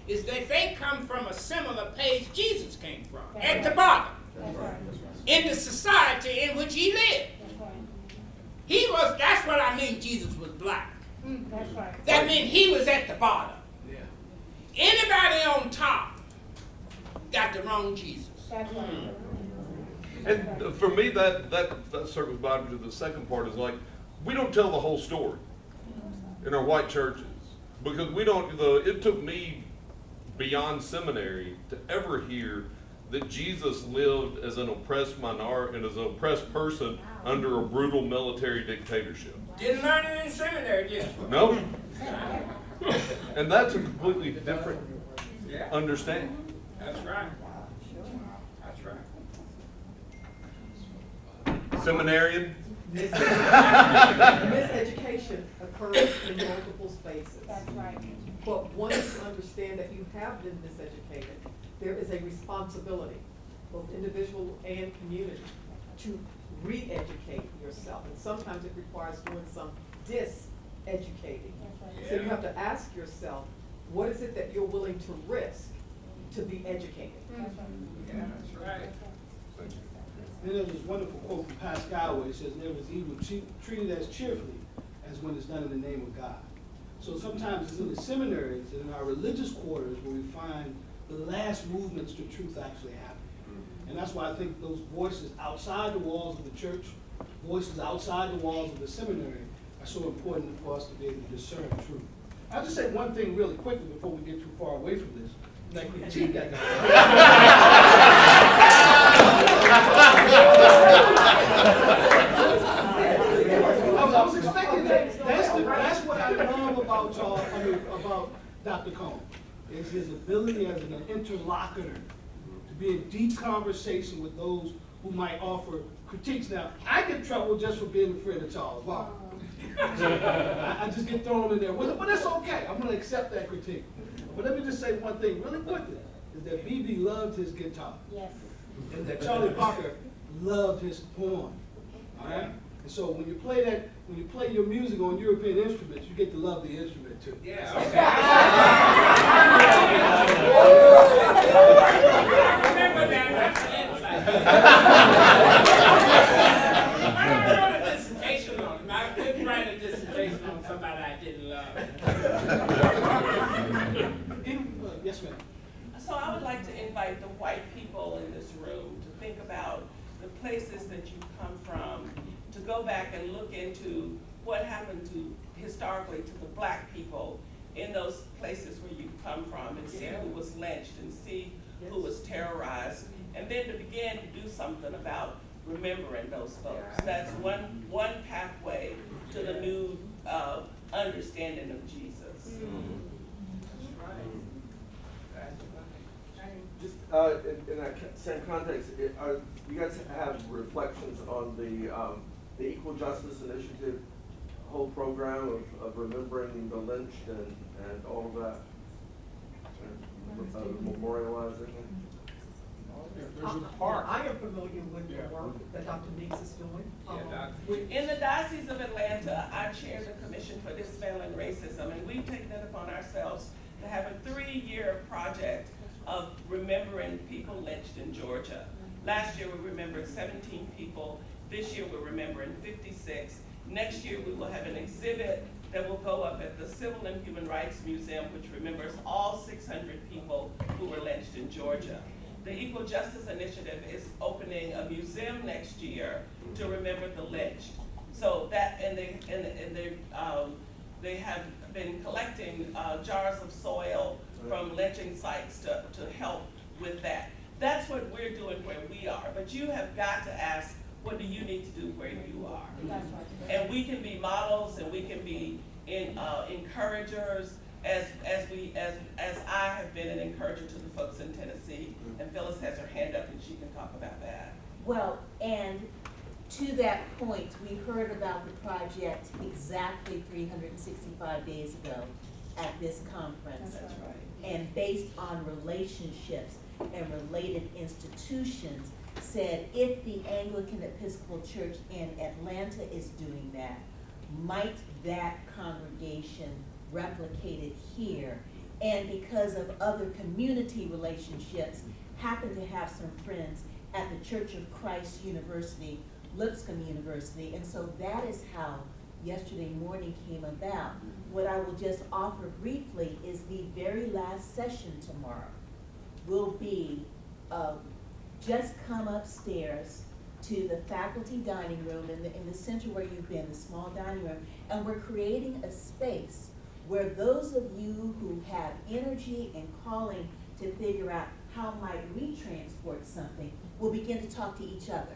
is that they come from a similar page Jesus came from, at the bottom, in the society in which he lived. He was, that's what I mean, Jesus was black. That's right. That means he was at the bottom. Yeah. Anybody on top got the wrong Jesus. That's right. And for me, that circles back to the second part is like, we don't tell the whole story in our white churches because we don't, it took me beyond seminary to ever hear that Jesus lived as an oppressed minority and as an oppressed person under a brutal military dictatorship. Didn't learn it in seminary, did you? No. And that's a completely different understanding. That's right. That's right. Seminarian? Miseducation occurs in multiple spaces. That's right. But once you understand that you have been miseducated, there is a responsibility, both individual and community, to re-educate yourself. And sometimes it requires doing some dis-educating. So you have to ask yourself, what is it that you're willing to risk to be educated? Yeah, that's right. And then there's this wonderful quote from Pascal where he says, never is evil treated as cheerfully as when it's done in the name of God. So sometimes it's in the seminaries and in our religious quarters where we find the last movements to truth actually happen. And that's why I think those voices outside the walls of the church, voices outside the walls of the seminary are so important for us to be able to discern truth. I'll just say one thing really quickly before we get too far away from this. That critique I got. I was expecting that. That's what I love about y'all, about Dr. Cone, is his ability as an interlocutor to be in deep conversation with those who might offer critiques. Now, I get in trouble just for being a friend of Charles Barkley. I just get thrown in there with it, but it's okay. I'm going to accept that critique. But let me just say one thing really quickly, is that BB loved his guitar. Yes. And that Charlie Parker loved his horn. All right? And so when you play your music on European instruments, you get to love the instrument too. Yeah, remember that. I wrote a dissertation on him. I couldn't write a dissertation on somebody I didn't love. Yes, ma'am. So I would like to invite the white people in this room to think about the places that you come from, to go back and look into what happened to historically to the black people in those places where you come from, and see who was lynched and see who was terrorized, and then to begin to do something about remembering those folks. That's one pathway to the new understanding of Jesus. Just in that same context, you guys have reflections on the Equal Justice Initiative whole program of remembering the lynched and all of that, memorializing it? I am familiar with the work that Dr. Meeks is doing. In the Diocese of Atlanta, I chair the Commission for Dismantling Racism, and we've taken it upon ourselves to have a 3-year project of remembering people lynched in Georgia. Last year we remembered 17 people. This year we're remembering 56. Next year we will have an exhibit that will go up at the Civil and Human Rights Museum, which remembers all 600 people who were lynched in Georgia. The Equal Justice Initiative is opening a museum next year to remember the lynched. So that, and they have been collecting jars of soil from lynching sites to help with that. That's what we're doing where we are. But you have got to ask, what do you need to do where you are? That's right. And we can be models, and we can be encouragers, as I have been an encourager to the folks in Tennessee. And Phyllis has her hand up, and she can talk about that. Well, and to that point, we heard about the project exactly 365 days ago at this conference. That's right. And based on relationships and related institutions, said if the Anglican Episcopal Church in Atlanta is doing that, might that congregation replicate it here? And because of other community relationships, happen to have some friends at the Church of Christ University, Lipscomb University, and so that is how yesterday morning came about. What I will just offer briefly is the very last session tomorrow will be just come upstairs to the faculty dining room in the center where you've been, the small dining room, and we're creating a space where those of you who have energy and calling to figure out how might we transport something will begin to talk to each other.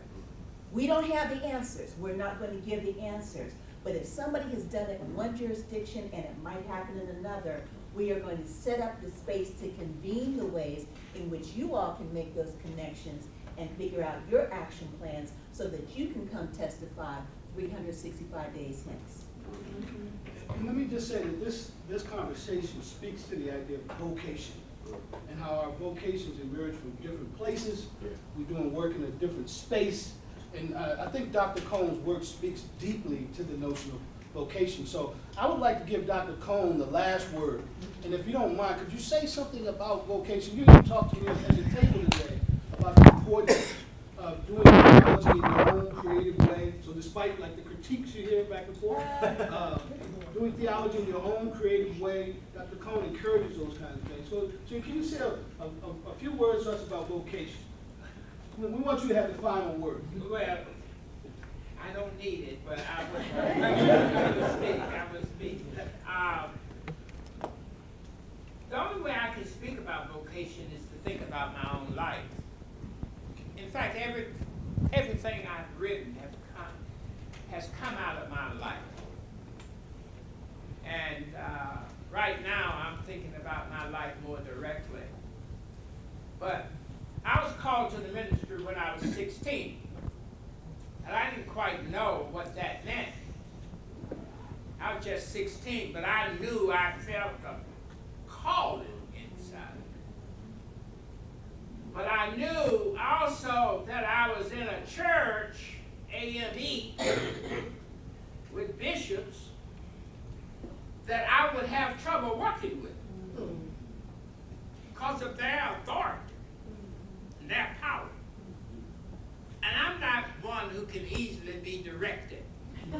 We don't have the answers. We're not going to give the answers. But if somebody has done it in one jurisdiction and it might happen in another, we are going to set up the space to convene the ways in which you all can make those connections and figure out your action plans so that you can come testify 365 days hence. And let me just say that this conversation speaks to the idea of vocation and how our vocations emerge from different places. We're doing work in a different space. And I think Dr. Cone's work speaks deeply to the notion of vocation. So I would like to give Dr. Cone the last word. And if you don't mind, could you say something about vocation? You didn't talk to me at the table today about the importance doing theology in your own creative way. So despite like the critiques you hear back and forth, doing theology in your own creative way, Dr. Cone encourages those kinds of things. So can you say a few words to us about vocation? We want you to have the final word. Well, I don't need it, but I will speak. The only way I can speak about vocation is to think about my own life. In fact, everything I've written has come out of my life. And right now, I'm thinking about my life more directly. But I was called to the ministry when I was 16. And I didn't quite know what that meant. I was just 16, but I knew I felt a calling inside. But I knew also that I was in a church, AME, with bishops that I would have trouble working with because of their authority and their power. And I'm not one who can easily be directed. I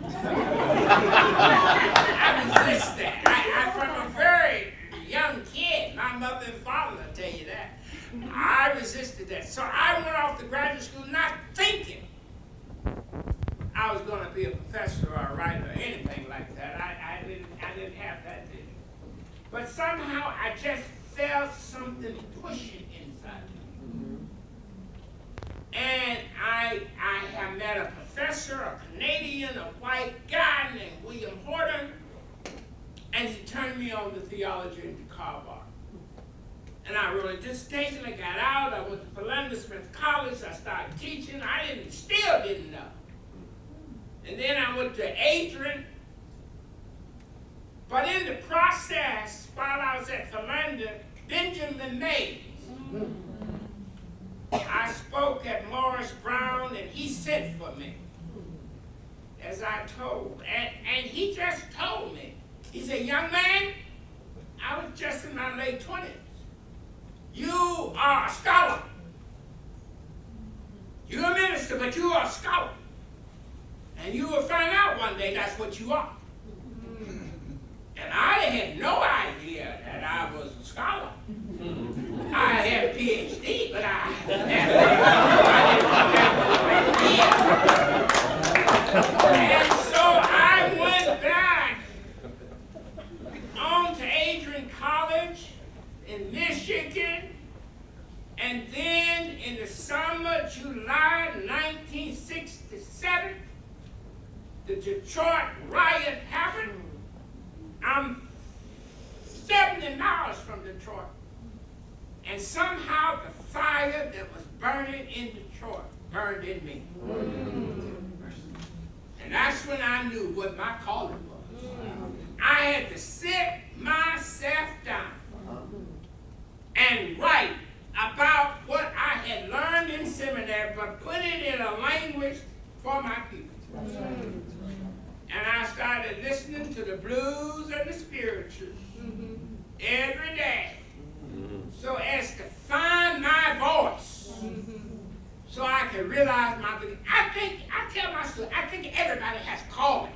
resist that. I from a very young kid, my mother and father will tell you that, I resisted that. So I went off to graduate school not thinking I was going to be a professor or a writer or anything like that. I didn't have that vision. But somehow I just felt something pushing inside me. And I have met a professor, a Canadian, a white guy named William Horton, and he turned me on to theology in Chicago. And I really dissertation. I got out. I went to Philander Smith College. I started teaching. Still didn't know. And then I went to Adrian. But in the process, while I was at Philander, Benjamin Mays, I spoke at Morris Brown, and he sent for me, as I told. And he just told me, he said, young man, I was just in my late 20s. You are a scholar. You're a minister, but you are a scholar. And you will find out one day that's what you are. And I had no idea that I was a scholar. I had a PhD, but I didn't And so I went back on to Adrian College in Michigan, and then in the summer, July 1967, the Detroit riot happened. I'm 70 miles from Detroit. And somehow the fire that was burning in Detroit burned in me. And that's when I knew what my calling was. I had to sit myself down and write about what I had learned in seminary, but put it in a language for my people. And I started listening to the blues and the spirituals every day, so as to find my voice, so I can realize my. I tell my students, I think everybody has calling.